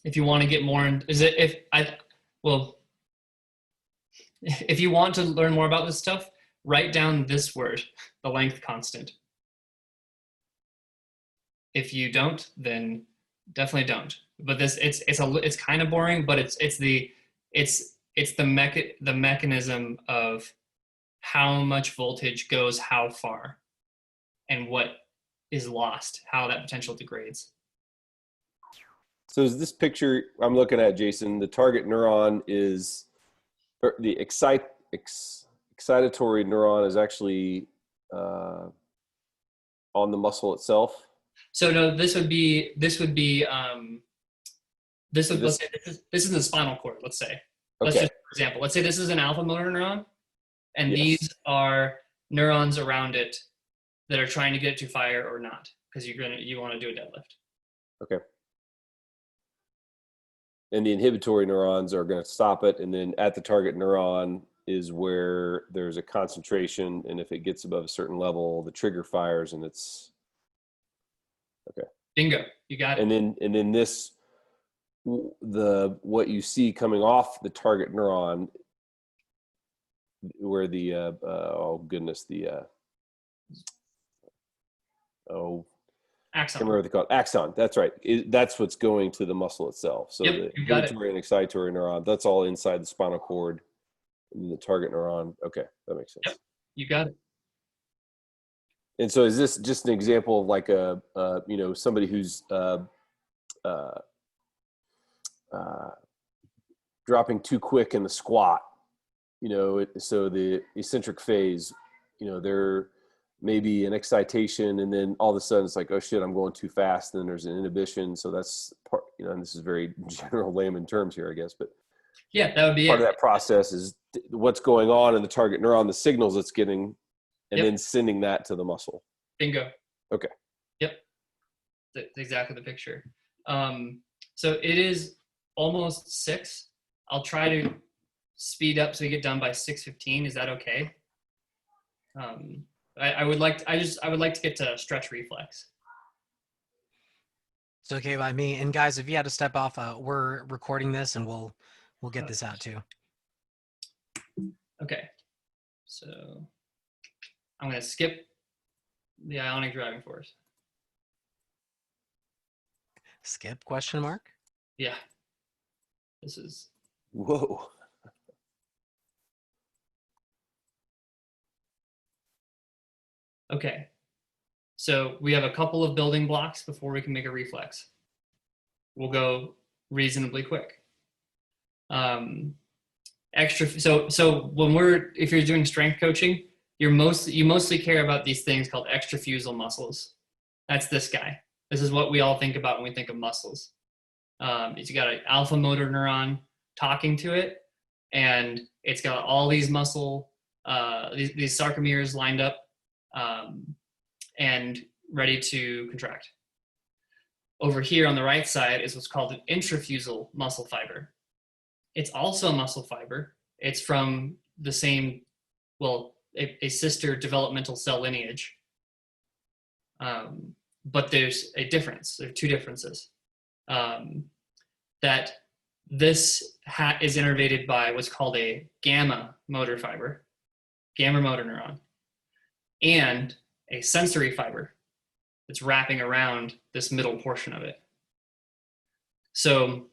If you want to get more, if you want to learn more about this stuff, write down this word, the length constant. If you don't, then definitely don't. But it's kind of boring, but it's the mechanism of how much voltage goes how far and what is lost, how that potential degrades. So is this picture I'm looking at, Jayson, the target neuron is, or the excitatory neuron is actually on the muscle itself? So no, this is the spinal cord, let's say. Let's Okay. just, for example, let's say this is an alpha motor neuron, and Yes. these are neurons around it that are trying to get it to fire or not, because you want to do a deadlift. Okay. And the inhibitory neurons are going to stop it, and then at the target neuron is where there's a concentration, and if it gets above a certain level, the trigger fires, and it's okay. Bingo, you got it. And then this, what you see coming off the target neuron, where the Axon. I can't remember what they call it. Axon. That's right. That's what's going to the muscle itself. So Yep, the you got it. inhibitory and excitatory neuron, that's all inside the spinal cord. And the target neuron. Okay, that makes sense. Yep, you got it. And so is this just an example of like somebody who's dropping too quick in the squat, so the eccentric phase, there may be an excitation, and then all of a sudden it's like, oh shit, I'm going too fast. And then there's an inhibition. So that's part, and this is very general layman terms here, I guess, but yeah, that would be part of that process is what's going on in the target neuron, the signals it's getting, and then sending that to the muscle. Bingo. Okay. Yep. That's exactly the picture. So it is almost 6. I'll try to speed up so we get done by 6:15. Is that okay? I would like to get to stretch reflex. It's okay by me. And guys, if you had to step off, we're recording this and we'll get this out too. Okay. So I'm going to skip the ionic driving force. Skip question mark? Yeah. This is Whoa. okay. So we have a couple of building blocks before we can make a reflex. We'll go reasonably quick. So if you're doing strength coaching, you mostly care about these things called extrafusal muscles. That's this guy. This is what we all think about when we think of muscles. It's got an alpha motor neuron talking to it, and it's got all these these sarcomeres lined up and ready to contract. Over here on the right side is what's called an intrafusal muscle fiber. It's also a muscle fiber. It's from the same, a sister developmental cell lineage. But there's a difference. There are two differences. That this is innervated by what's called a gamma motor fiber, gamma motor neuron, and a sensory fiber that's wrapping around this middle portion of it. So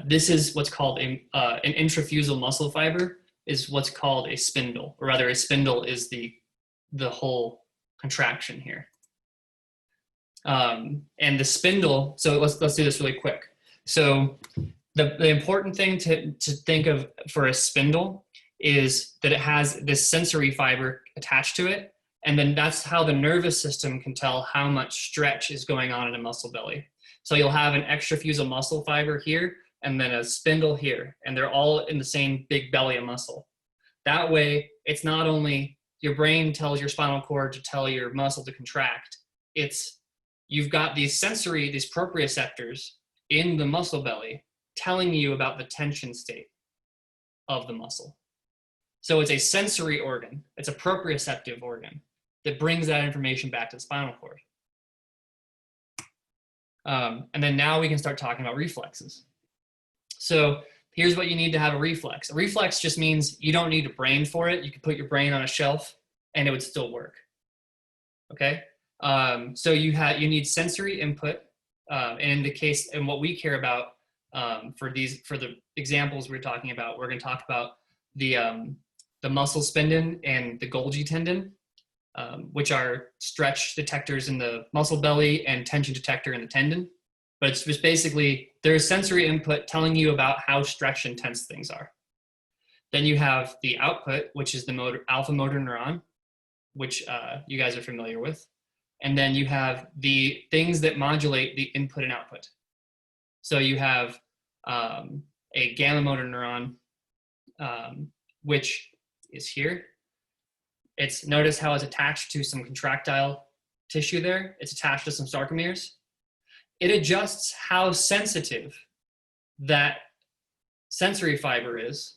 this is what's called an intrafusal muscle fiber, is what's called a spindle, or rather a spindle is the whole contraction here. And the spindle, so let's do this really quick. So the important thing to think of for a spindle is that it has this sensory fiber attached to it, and then that's how the nervous system can tell how much stretch is going on in a muscle belly. So you'll have an extrafusal muscle fiber here, and then a spindle here, and they're all in the same big belly of muscle. That way, it's not only your brain tells your spinal cord to tell your muscle to contract, you've got these proprioceptors in the muscle belly telling you about the tension state of the muscle. So it's a sensory organ. It's a proprioceptive organ that brings that information back to the spinal cord. And then now we can start talking about reflexes. So here's what you need to have a reflex. A reflex just means you don't need a brain for it. You could put your brain on a shelf and it would still work. Okay? So you need sensory input. In the case, and what we care about for the examples we're talking about, we're going to talk about the muscle spindon and the Golgi tendon, which are stretch detectors in the muscle belly and tension detector in the tendon. But it's just basically, there's sensory input telling you about how stretched and tense things are. Then you have the output, which is the alpha motor neuron, which you guys are familiar with. And then you have the things that modulate the input and output. So you have a gamma motor neuron, which is here. Notice how it's attached to some contractile tissue there. It's attached to some sarcomeres. It adjusts how sensitive that sensory fiber is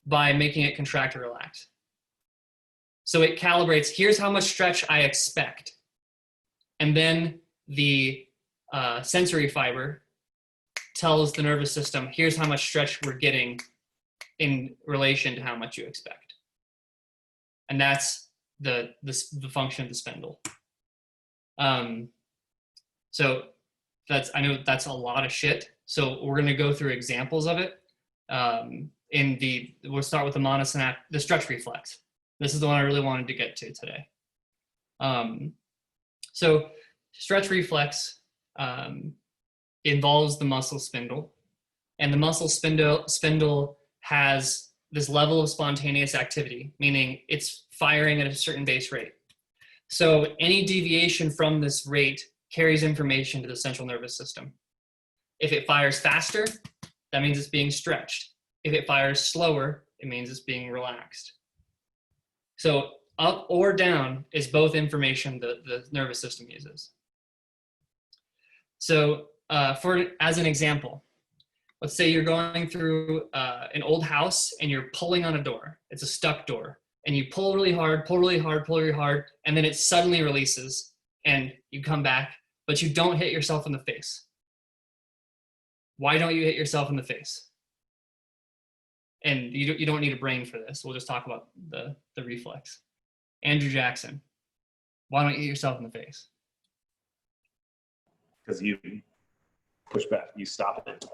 by making it contract or relax. So it calibrates, here's how much stretch I expect. And then the sensory fiber tells the nervous system, here's how much stretch we're getting in relation to how much you expect. And that's the function of the spindle. So I know that's a lot of shit. So we're gonna go through examples of it. We'll start with the stretch reflex. This is the one I really wanted to get to today. So stretch reflex involves the muscle spindle, and the muscle spindle has this level of spontaneous activity, meaning it's firing at a certain base rate. So any deviation from this rate carries information to the central nervous system. If it fires faster, that means it's being stretched. If it fires slower, it means it's being relaxed. So up or down is both information the nervous system uses. So as an example, let's say you're going through an old house and you're pulling on a door. It's a stuck door. And you pull really hard, pull really hard, pull really hard, and then it suddenly releases and you come back, but you don't hit yourself in the face. Why don't you hit yourself in the face? And you don't need a brain for this. We'll just talk about the reflex. Andrew Jackson, why don't you hit yourself in the face? Because you push back, you stop it.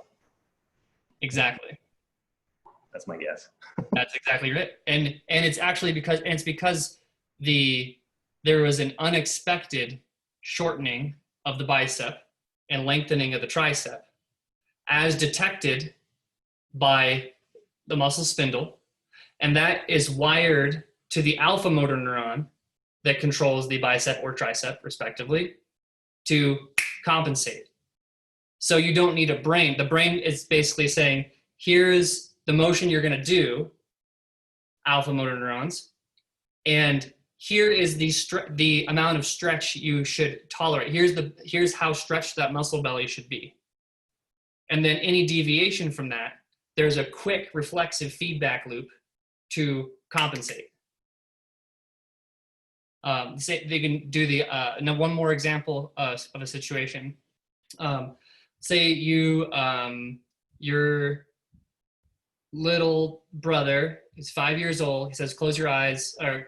Exactly. That's my guess. That's exactly right. And it's actually because there was an unexpected shortening of the bicep and lengthening of the tricep as detected by the muscle spindle. And that is wired to the alpha motor neuron that controls the bicep or tricep respectively to compensate. So you don't need a brain. The brain is basically saying, here's the motion you're going to do, alpha motor neurons, and here is the amount of stretch you should tolerate. Here's how stretched that muscle belly should be. And then any deviation from that, there's a quick reflexive feedback loop to compensate. They can do one more example of a situation. Say your little brother is 5 years old. He says, close your eyes, or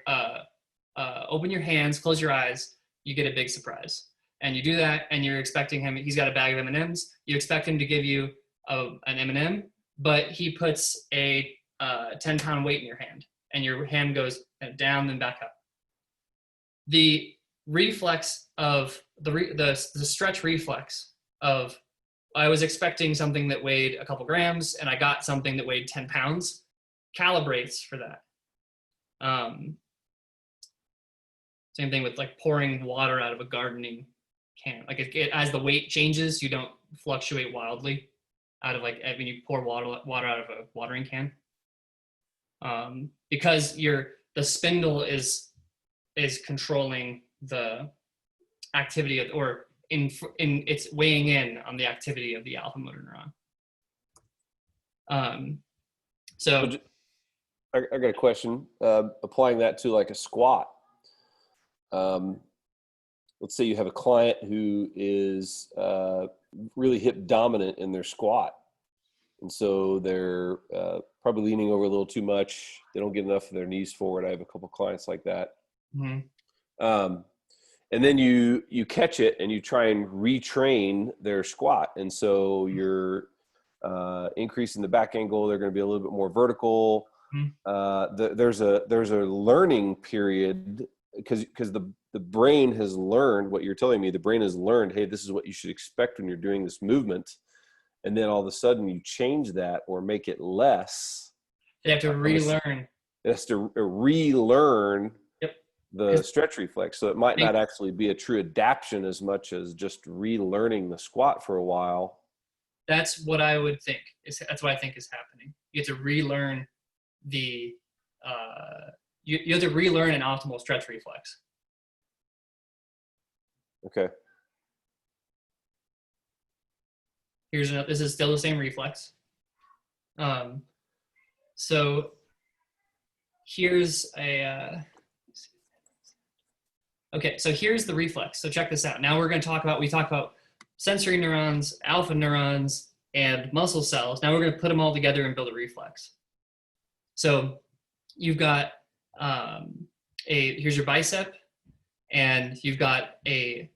open your hands, close your eyes. You get a big surprise. And you do that, and you're expecting him, he's got a bag of M&Ms. You expect him to give you an M&M, but he puts a 10-pound weight in your hand, and your hand goes down and back up. The reflex of the stretch reflex of, I was expecting something that weighed a couple grams and I got something that weighed 10 pounds, calibrates for that. Same thing with like pouring water out of a gardening can. Like as the weight changes, you don't fluctuate wildly out of when you pour water out of a watering can. Because the spindle is controlling the activity or it's weighing in on the activity of the alpha motor neuron. So I got a question. Applying that to like a squat. Let's say you have a client who is really hip dominant in their squat. And so they're probably leaning over a little too much. They don't get enough of their knees forward. I have a couple clients like that. Mm-hmm. And then you catch it and you try and retrain their squat. And so you're increasing the back angle. They're going to be a little bit more vertical. Mm-hmm. There's a learning period because the brain has learned what you're telling me. The brain has learned, hey, this is what you should expect when you're doing this movement. And then all of a sudden you change that or make it less. You have to relearn. It has to relearn the stretch reflex. So it might not actually be a true adaptation as much as just relearning the squat for a while. That's what I would think. That's what I think is happening. You have to relearn you have to relearn an optimal stretch reflex. Okay. This is still the same reflex. So here's okay, so here's the reflex. So check this out. Now we're going to we talked about sensory neurons, alpha neurons, and muscle cells. Now we're going to put them all together and build a reflex. So you've got here's your bicep, and you've got a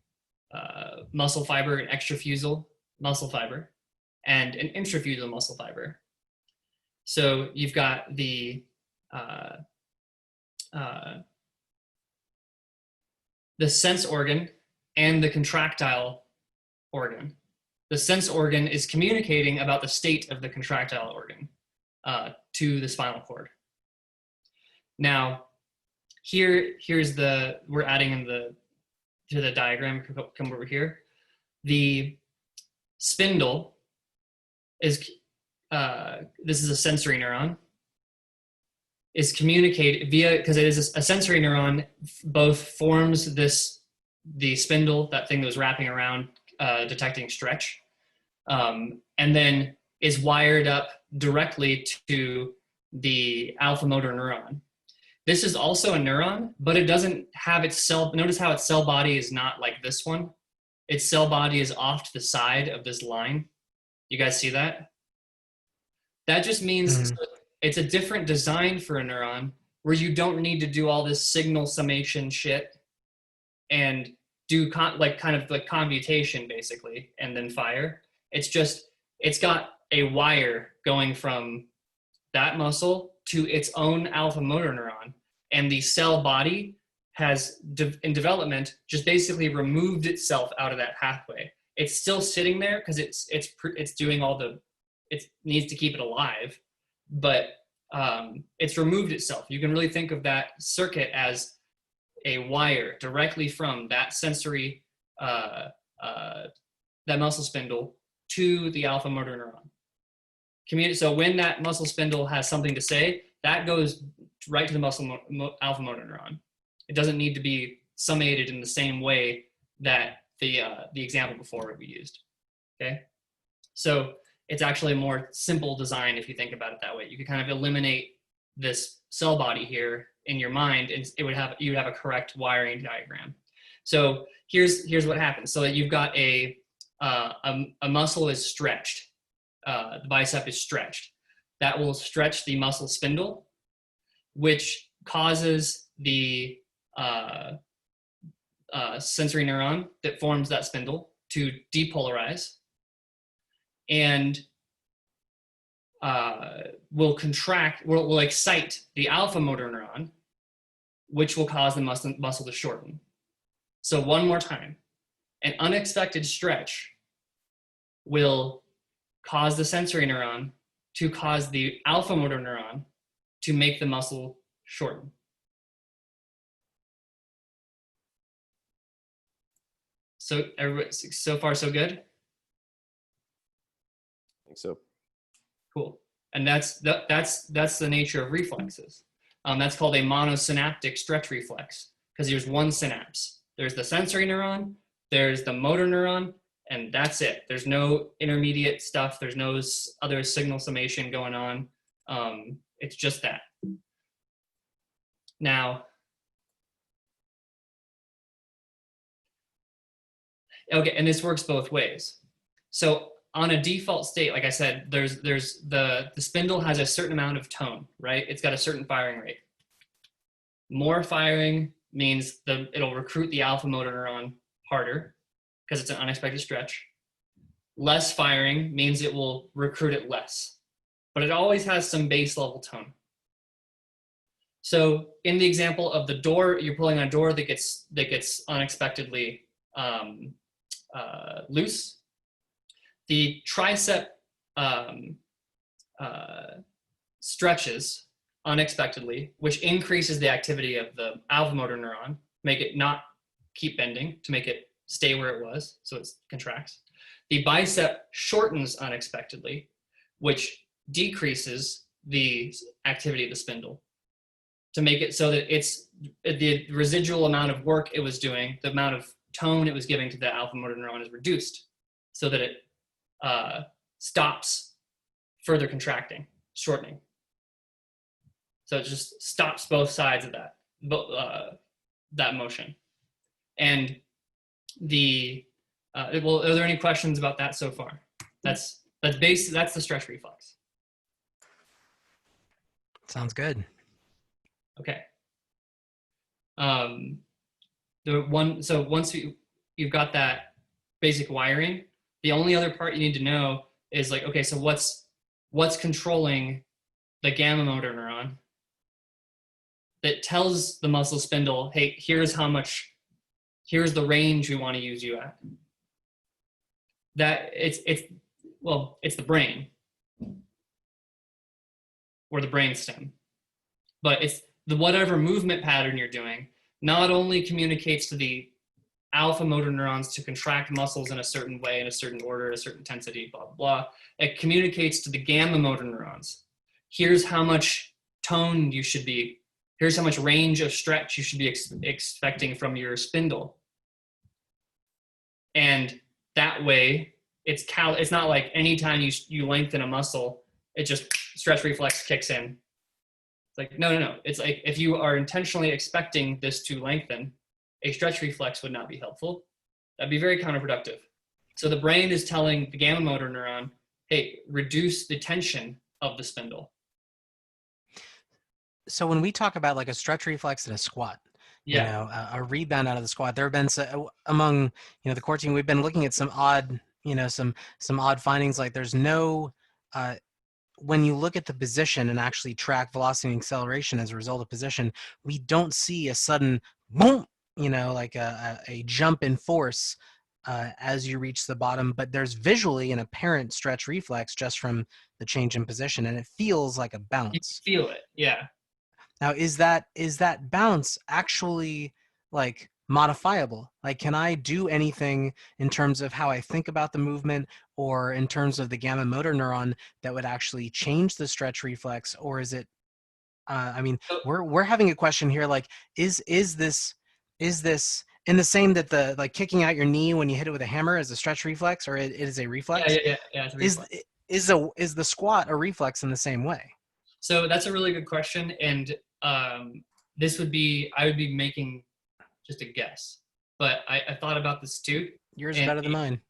muscle fiber, an extrafusal muscle fiber, and an intrafusal muscle fiber. So you've got the sense organ and the contractile organ. The sense organ is communicating about the state of the contractile organ to the spinal cord. Now, here's we're adding in to the diagram, come over here. The spindle is, this is a sensory neuron, is communicated because it is a sensory neuron, both forms the spindle, that thing that was wrapping around, detecting stretch, and then is wired up directly to the alpha motor neuron. This is also a neuron, but it doesn't have its cell. Notice how its cell body is not like this one. Its cell body is off to the side of this line. You guys see that? That just means it's a different design for a neuron where you don't need to do all this signal summation shit and do kind of commutation basically, and then fire. It's got a wire going from that muscle to its own alpha motor neuron, and the cell body has in development just basically removed itself out of that pathway. It's still sitting there because it's doing all it needs to keep it alive, but it's removed itself. You can really think of that circuit as a wire directly from that sensory that muscle spindle to the alpha motor neuron. So when that muscle spindle has something to say, that goes right to the alpha motor neuron. It doesn't need to be summated in the same way that the example before we used. Okay, so it's actually a more simple design if you think about it that way. You could kind of eliminate this cell body here in your mind, and you would have a correct wiring diagram. So here's what happens. So that you've got a muscle is stretched. The bicep is stretched. That will stretch the muscle spindle, which causes the sensory neuron that forms that spindle to depolarize, and will contract, will excite the alpha motor neuron, which will cause the muscle to shorten. So one more time, an unexpected stretch will cause the sensory neuron to cause the alpha motor neuron to make the muscle shorten. So everybody, so far so good? I think so. Cool. And that's the nature of reflexes. That's called a monosynaptic stretch reflex because there's one synapse. There's the sensory neuron, There's the motor neuron, and that's it. There's no intermediate stuff. There's no other signal summation going on. It's just that. Now, okay, and this works both ways. So on a default state, like I said, there's the spindle has a certain amount of tone, right? It's got a certain firing rate. More firing means it'll recruit the alpha motor neuron harder because it's an unexpected stretch. Less firing means it will recruit it less, but it always has some base level tone. So in the example of the door, you're pulling on a door that gets unexpectedly loose. The tricep stretches unexpectedly, which increases the activity of the alpha motor neuron, make it not keep bending, to make it stay where it was, so it contracts. The bicep shortens unexpectedly, which decreases the activity of the spindle, to make it so that the residual amount of work it was doing, the amount of tone it was giving to the alpha motor neuron is reduced, so that it stops further contracting, shortening. So it just stops both sides of that motion. And well, are there any questions about that so far? That's the stretch reflex. Sounds good. Okay. So once you've got that basic wiring, the only other part you need to know is like, okay, so what's controlling the gamma motor neuron that tells the muscle spindle, hey, here's the range we want to use you at. That it's the brain or the brainstem, but it's the whatever movement pattern you're doing not only communicates to the alpha motor neurons to contract muscles in a certain way, in a certain order, a certain intensity, blah, blah, blah. It communicates to the gamma motor neurons. Here's how much tone you should be, here's how much range of stretch you should be expecting from your spindle. And that way, it's not like anytime you lengthen a muscle, it just stretch reflex kicks in. It's like, no. It's like if you are intentionally expecting this to lengthen, a stretch reflex would not be helpful. That'd be very counterproductive. So the brain is telling the gamma motor neuron, hey, reduce the tension of the spindle. So when we talk about like a stretch reflex and a squat, a rebound out of the squat, there have been among the core team, we've been looking at some odd findings. Like there's no when you look at the position and actually track velocity and acceleration as a result of position, we don't see a sudden boom, like a jump in force as you reach the bottom, but there's visually an apparent stretch reflex just from the change in position, and it feels like a bounce. You feel it, yeah. Now, is that bounce actually like modifiable? Like, can I do anything in terms of how I think about the movement or in terms of the gamma motor neuron that would actually change the stretch reflex? Or is it, we're having a question here, like, is this in the same that the, like, kicking out your knee when you hit it with a hammer is a stretch reflex, or it is a reflex? Yeah, it's a reflex. Is the squat a reflex in the same way? So that's a really good question. And I would be making just a guess, but I thought about this too. Yours is better than mine.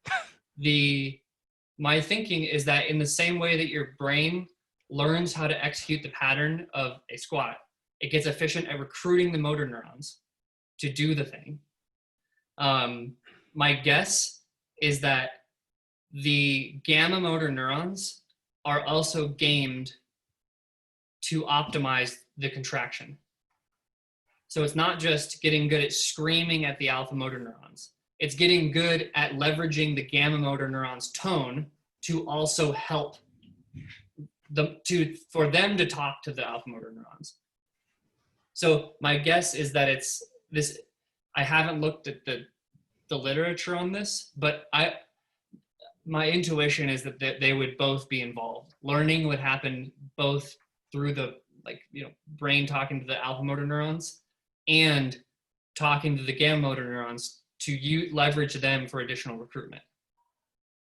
My thinking is that in the same way that your brain learns how to execute the pattern of a squat, it gets efficient at recruiting the motor neurons to do the thing. My guess is that the gamma motor neurons are also gamed to optimize the contraction. So it's not just getting good at screaming at the alpha motor neurons. It's getting good at leveraging the gamma motor neurons' tone to also help for them to talk to the alpha motor neurons. So my guess is that it's this. I haven't looked at the literature on this, but my intuition is that they would both be involved. Learning would happen both through the brain talking to the alpha motor neurons and talking to the gamma motor neurons leverage them for additional recruitment.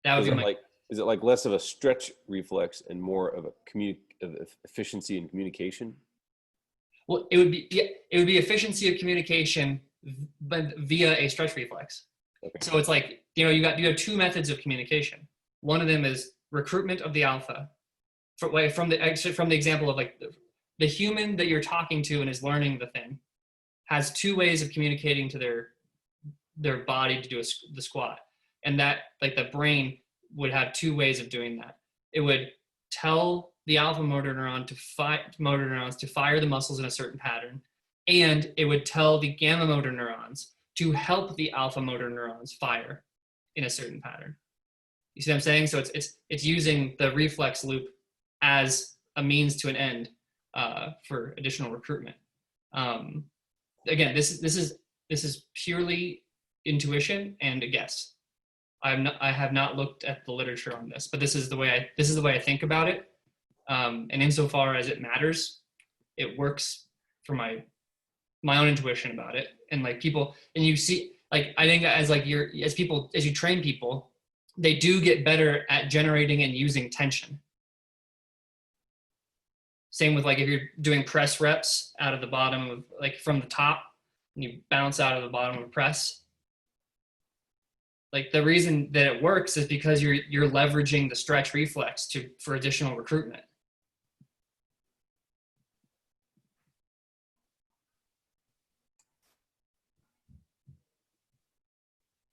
That would Is be it like, is it like less of a stretch reflex and more of a of efficiency and communication? well, it would be efficiency of communication, but via a stretch reflex. Okay. So it's like, you have two methods of communication. One of them is recruitment of the alpha. From the example of like the human that you're talking to and is learning the thing has two ways of communicating to their body to do the squat. And that, like, the brain would have two ways of doing that. It would tell the alpha motor neurons to fire the muscles in a certain pattern, and it would tell the gamma motor neurons to help the alpha motor neurons fire in a certain pattern. You see what I'm saying? So it's using the reflex loop as a means to an end for additional recruitment. Again, this is purely intuition and a guess. I have not looked at the literature on this, but this is the way I think about it. And insofar as it matters, it works for my own intuition about it. And like people, and you see, like, I think as you train people, they do get better at generating and using tension. Same with, like, if you're doing press reps out of the bottom of, like, from the top, and you bounce out of the bottom of press. Like, the reason that it works is because you're leveraging the stretch reflex for additional recruitment.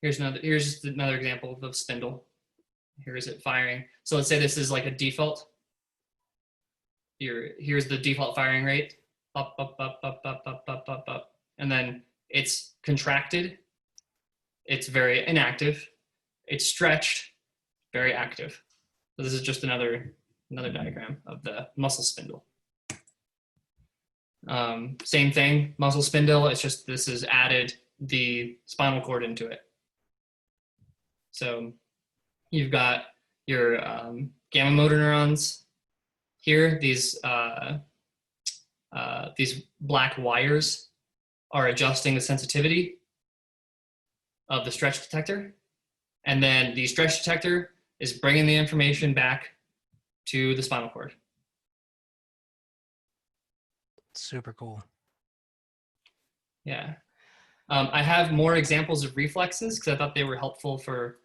Here's just another example of spindle. Here is it firing. So let's say this is like a default. Here's the default firing rate. Up, up, up, up, up, up, up, up, up. And then it's contracted. It's very inactive. It's stretched, very active. So this is just another diagram of the muscle spindle. Same thing, muscle spindle. It's just this has added the spinal cord into it. So you've got your gamma motor neurons here. These black wires are adjusting the sensitivity of the stretch detector. And then the stretch detector is bringing the information back to the spinal cord. Super cool. Yeah. I have more examples of reflexes because I thought they were helpful for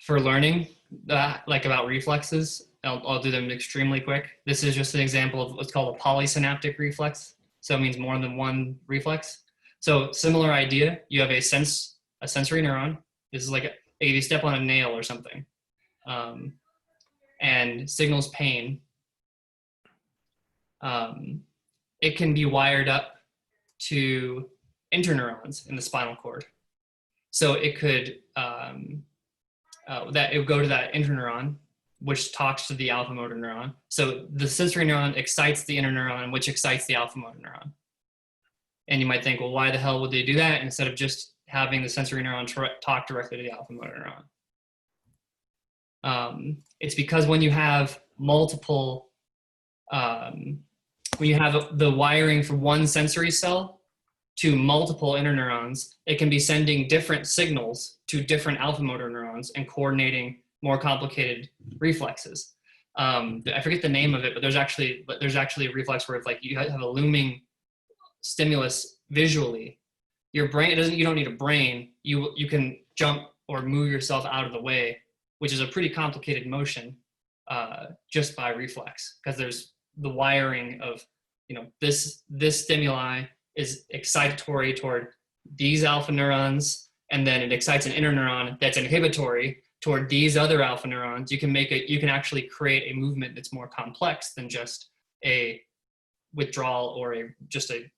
learning, like, about reflexes. I'll do them extremely quick. This is just an example of what's called a polysynaptic reflex. So it means more than one reflex. So similar idea, you have a sensory neuron. This is like if you step on a nail or something, and signals pain. It can be wired up to interneurons in the spinal cord. So it could, it would go to that interneuron, which talks to the alpha motor neuron. So the sensory neuron excites the interneuron, which excites the alpha motor neuron. And you might think, well, why the hell would they do that instead of just having the sensory neuron talk directly to the alpha motor neuron? It's because when you have multiple, when you have the wiring from one sensory cell to multiple interneurons, it can be sending different signals to different alpha motor neurons and coordinating more complicated reflexes. I forget the name of it, but there's actually a reflex where it's like you have a looming stimulus visually. Your brain, you don't need a brain. You can jump or move yourself out of the way, which is a pretty complicated motion, just by reflex, because there's the wiring of, this stimuli is excitatory toward these alpha neurons, and then it excites an interneuron that's inhibitory toward these other alpha neurons. You can actually create a movement that's more complex than just a withdrawal or just a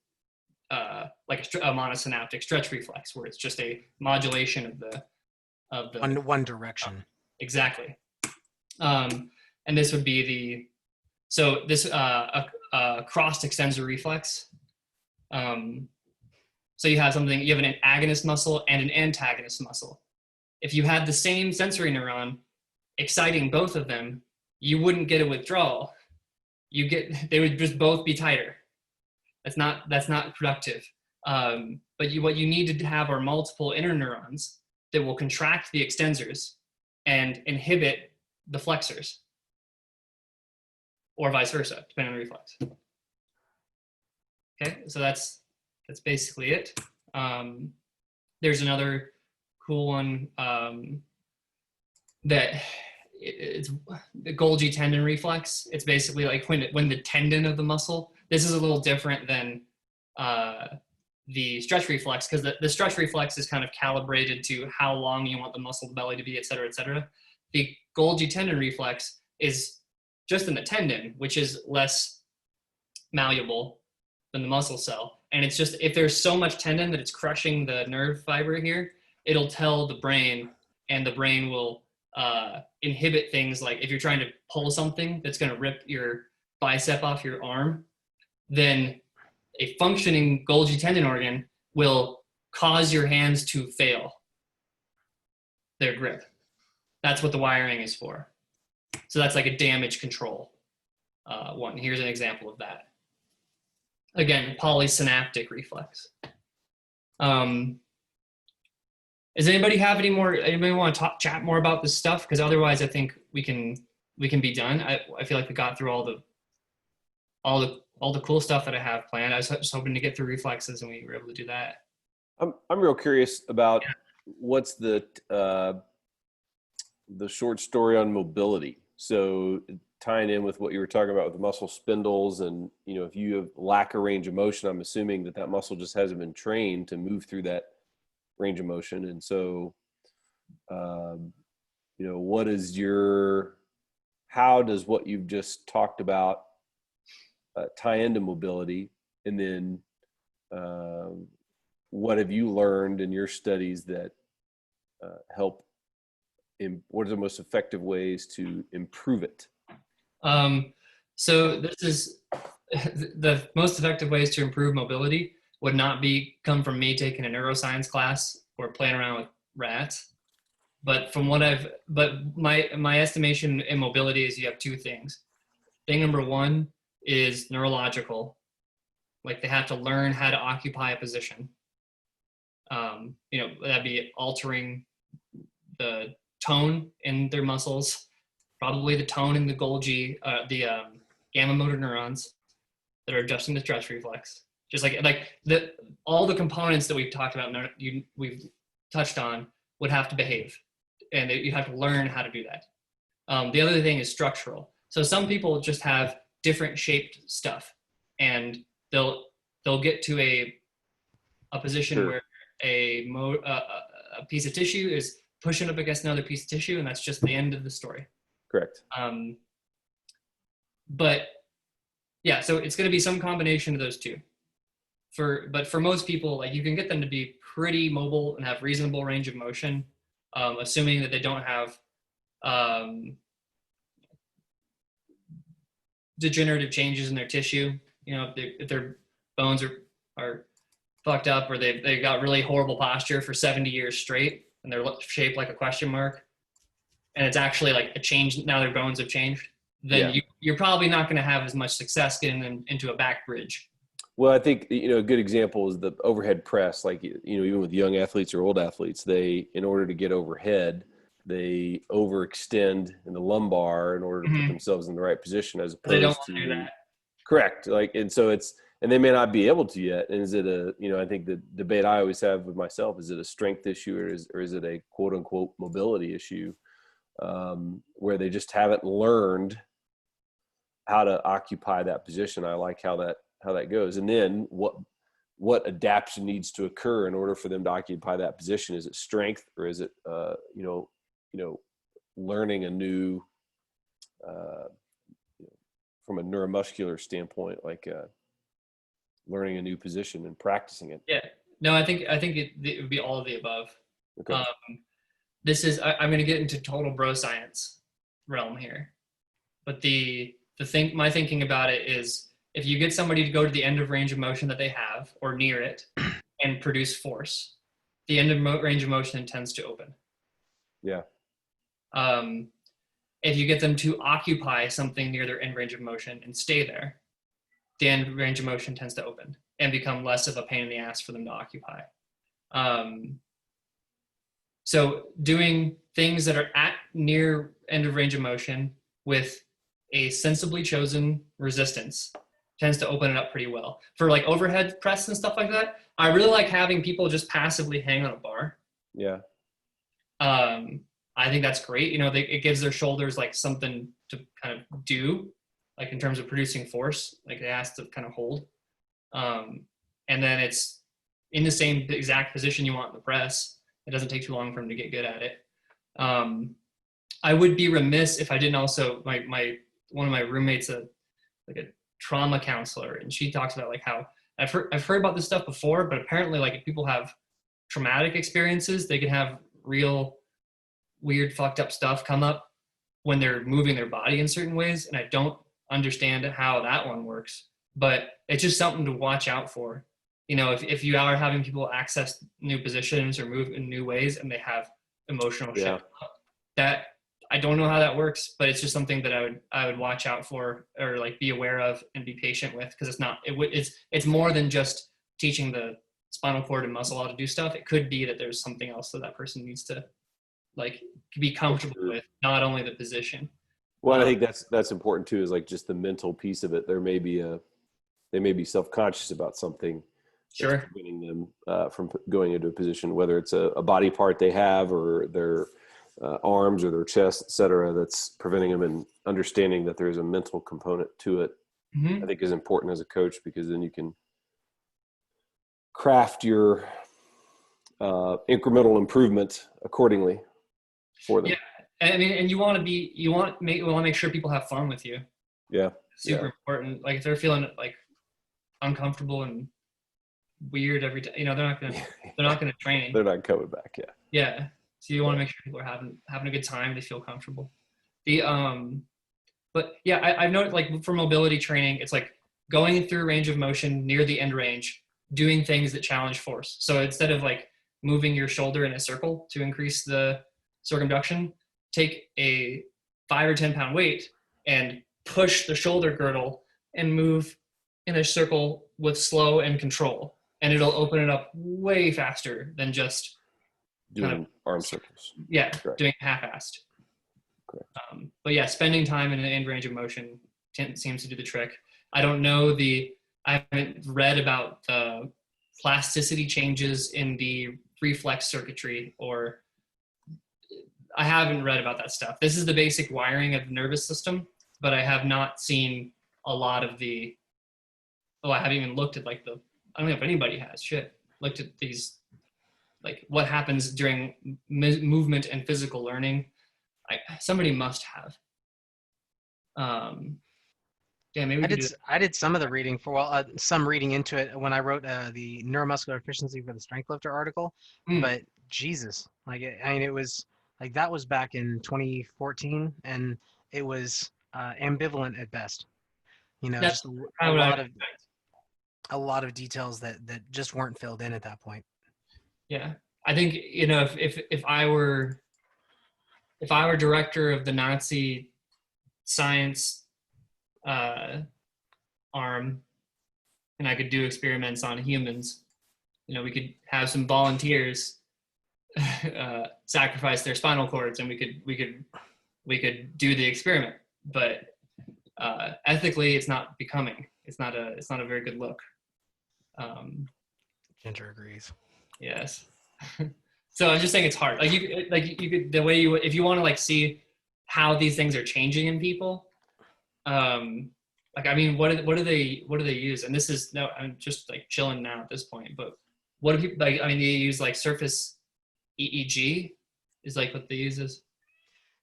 monosynaptic stretch reflex, where it's just a modulation of the one direction. Exactly. And this would be a crossed extensor reflex. So you have an agonist muscle and an antagonist muscle. If you had the same sensory neuron exciting both of them, you wouldn't get a withdrawal. They would just both be tighter. That's not productive. But what you need to have are multiple interneurons that will contract the extensors and inhibit the flexors, or vice versa, depending on the reflex. Okay, so that's basically it. There's another cool one that it's the Golgi tendon reflex. It's basically like when the tendon of the muscle. This is a little different than the stretch reflex, because the stretch reflex is kind of calibrated to how long you want the muscle belly to be, et cetera, et cetera. The Golgi tendon reflex is just in the tendon, which is less malleable than the muscle cell. And it's just, if there's so much tendon that it's crushing the nerve fiber here, it'll tell the brain, and the brain will inhibit things like if you're trying to pull something that's going to rip your bicep off your arm, then a functioning Golgi tendon organ will cause your hands to fail their grip. That's what the wiring is for. So that's like a damage control one. Here's an example of that. Again, polysynaptic reflex. Does anybody have anybody want to chat more about this stuff? Because otherwise I think we can be done. I feel like we got through all the cool stuff that I have planned. I was just hoping to get through reflexes, and we were able to do that. I'm real curious about what's the short story on mobility. So tying in with what you were talking about with the muscle spindles, and if you have lack of range of motion, I'm assuming that muscle just hasn't been trained to move through that range of motion. And so, how does what you've just talked about tie into mobility? And then what have you learned in your studies that help what are the most effective ways to improve it? So this is the most effective ways to improve mobility would not come from me taking a neuroscience class or playing around with rats. But from what my estimation in mobility is you have two things. Thing number one is neurological. Like they have to learn how to occupy a position. That'd be altering the tone in their muscles, probably the tone in the Golgi, the gamma motor neurons that are adjusting the stretch reflex. Just all the components that we've talked about, we've touched on, would have to behave, and you have to learn how to do that. The other thing is structural. So some people just have different shaped stuff, and they'll get to a position Sure. where a piece of tissue is pushing up against another piece of tissue, and that's just the end of the story. Correct. But yeah, so it's going to be some combination of those two. But for most people, like you can get them to be pretty mobile and have reasonable range of motion, assuming that they don't have degenerative changes in their tissue. If their bones are fucked up, or they got really horrible posture for 70 years straight, and they're shaped like a question mark, and it's actually like a change, now their bones have changed, then you're probably not going to have as much success getting them into a back bridge. Well, I think, a good example is the overhead press. Like, even with young athletes or old athletes, in order to get overhead, they overextend in the lumbar in order to put themselves in the right position, as opposed They don't to want to do that. Correct. And they may not be able to yet. And is it I think the debate I always have with myself, is it a strength issue or is it a quote unquote mobility issue, where they just haven't learned how to occupy that position? I like how that goes. And then what adaptation needs to occur in order for them to occupy that position? Is it strength, or is it, learning a new, from a neuromuscular standpoint, like learning a new position and practicing it? Yeah. No, I think it would be all of the above. Okay. I'm going to get into total bro science realm here, but my thinking about it is, if you get somebody to go to the end of range of motion that they have, or near it, and produce force, the end of range of motion tends to open. Yeah. If you get them to occupy something near their end range of motion and stay there, the end range of motion tends to open. and become less of a pain in the ass for them to occupy. So doing things that are at near end of range of motion with a sensibly chosen resistance tends to open it up pretty well. For like overhead press and stuff like that, I really like having people just passively hang on a bar. Yeah. I think that's great. You know, it gives their shoulders like something to kind of do, like in terms of producing force, like it has to kind of hold. And then it's in the same exact position you want in the press. It doesn't take too long for them to get good at it. I would be remiss if I didn't also, one of my roommates, like a trauma counselor, and she talks about like how I've heard about this stuff before, but apparently like if people have traumatic experiences, they can have real weird fucked up stuff come up when they're moving their body in certain ways. And I don't understand how that one works, but it's just something to watch out for. You know, if you are having people access new positions or move in new ways and they have emotional shit, that I don't know how that works, but it's just something that I would watch out for, or like be aware of and be patient with, because it's more than just teaching the spinal cord and muscle how to do stuff. It could be that there's something else that person needs to like be comfortable with, not only the position. Well, I think that's important too, is like just the mental piece of it. They may be self-conscious about something. Sure. Preventing them from going into a position, whether it's a body part they have or their arms or their chest, et cetera, that's preventing them, and understanding that there's a mental component to it, I think is important as a coach, because then you can craft your incremental improvement accordingly for them. Yeah, I mean, and you want to make sure people have fun with you. Yeah, super important. Like if they're feeling like uncomfortable and weird every time, you know, they're not gonna train. They're not coming back. Yeah. So you want to make sure people are having a good time. They feel comfortable. But yeah, I've noticed like for mobility training, it's like going through range of motion near the end range, doing things that challenge force. So instead of like moving your shoulder in a circle to increase the circumduction, take a 5 or 10 pound weight and push the shoulder girdle and move in a circle with slow and control. And it'll open it up way faster than just doing arm circles. Yeah, Correct. Doing half-assed. Correct. But yeah, spending time in an end range of motion seems to do the trick. I haven't read about the plasticity changes in the reflex circuitry, or I haven't read about that stuff. This is the basic wiring of the nervous system, but I have not seen a lot of I haven't even looked at like I don't know if anybody has looked at these, like what happens during movement and physical learning. Somebody must have. Yeah, maybe I did some of the reading some reading into it when I wrote the neuromuscular efficiency for the strength lifter article. But Jesus, it was like, that was back in 2014, and it was ambivalent at best. You know, That's just a lot of details that just weren't filled in at that point. Yeah, I think, you know, if I were director of the Nazi science arm, and I could do experiments on humans, you know, we could have some volunteers sacrifice their spinal cords, and we could do the experiment. But ethically, it's not becoming. It's not a very good look. Ginger agrees. Yes. So I'm just saying it's hard. Like you could, the way if you want to like see how these things are changing in people, like, I mean, what do they use? And this is, no, I'm just like chilling now at this point, but what do people like? I mean, they use like surface EEG is like what they use is.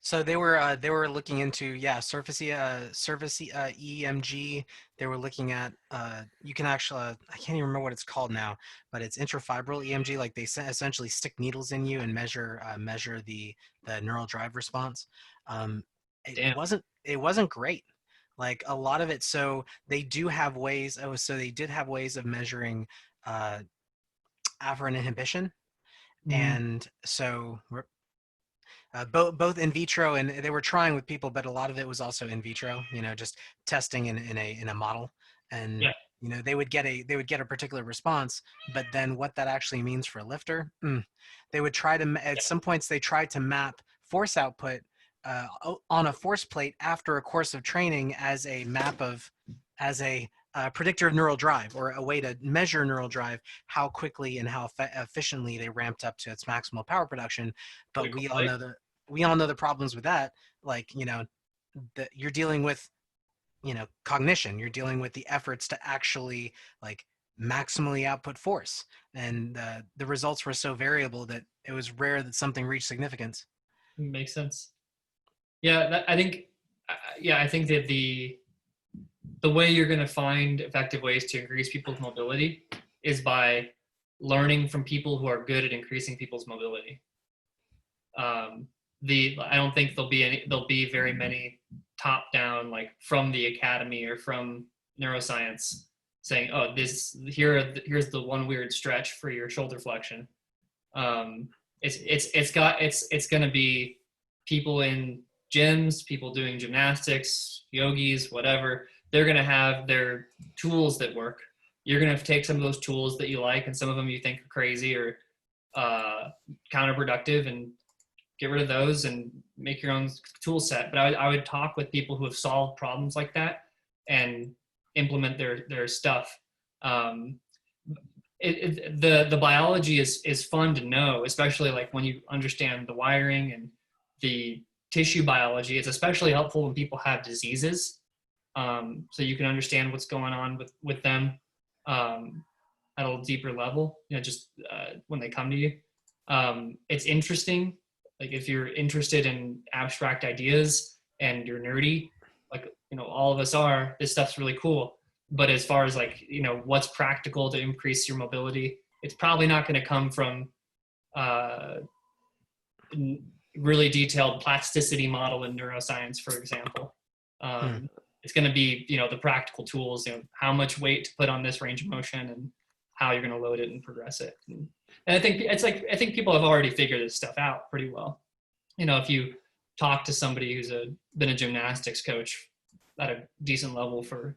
So they were looking into surface EMG. They were looking at you can actually, I can't even remember what it's called now, but it's intrafibril EMG. Like they essentially stick needles in you and measure the neural drive response. It wasn't great. Like a lot of it. So they do have ways. They did have ways of measuring afferent inhibition, and so. Both in vitro, and they were trying with people, but a lot of it was also in vitro. You know, just testing in a model, and You know, they would get a particular response, but then what that actually means for a lifter, they would try to, at some points they tried to map force output on a force plate after a course of training as a predictor of neural drive, or a way to measure neural drive, how quickly and how efficiently they ramped up to its maximal power production. But we all know the problems with that. Like, you know, you're dealing with, you know, cognition. You're dealing with the efforts to actually like maximally output force, and the results were so variable that it was rare that something reached significance. Makes sense. Yeah, I think that the way you're going to find effective ways to increase people's mobility is by learning from people who are good at increasing people's mobility. I don't think there'll be very many top down, like from the academy or from neuroscience, saying, oh, here's the one weird stretch for your shoulder flexion. It's going to be people in gyms, people doing gymnastics, yogis, whatever. They're going to have their tools that work. You're going to take some of those tools that you like and some of them you think are crazy or counterproductive, and get rid of those and make your own tool set. But I would talk with people who have solved problems like that and implement their stuff. The biology is fun to know, especially like when you understand the wiring and the tissue biology. It's especially helpful when people have diseases, so you can understand what's going on with them at a little deeper level, you know, just when they come to you. It's interesting. Like if you're interested in abstract ideas and you're nerdy, like, you know, all of us are, this stuff's really cool. But as far as like, you know, what's practical to increase your mobility, it's probably not going to come from really detailed plasticity model in neuroscience, for example. It's going to be, you know, the practical tools, you know, how much weight to put on this range of motion and how you're going to load it and progress it. And I think people have already figured this stuff out pretty well. You know, if you talk to somebody who's been a gymnastics coach at a decent level for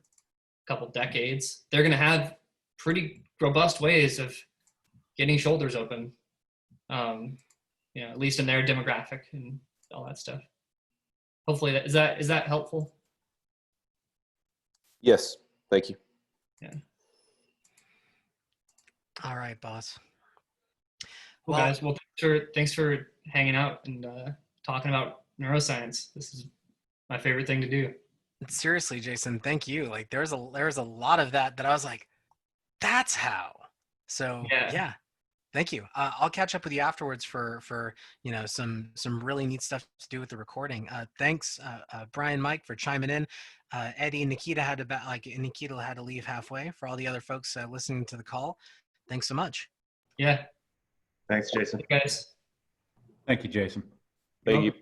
a couple decades, they're going to have pretty robust ways of getting shoulders open. You know, at least in their demographic and all that stuff. Hopefully is that helpful? Yes, thank you. Yeah. All right, boss. Well, guys, well, thanks for hanging out and talking about neuroscience. This is my favorite thing to do. Seriously, Jayson, thank you. Like there's a lot of that I was like, that's how. So yeah. Thank you. I'll catch up with you afterwards for you know, some really neat stuff to do with the recording. Thanks, Brian, Mike, for chiming in. Eddie and Nikita had to leave halfway. For all the other folks listening to the call, thanks so much. Yeah. Thanks, Jayson. Hey, guys. Thank you, Jayson. Thank you.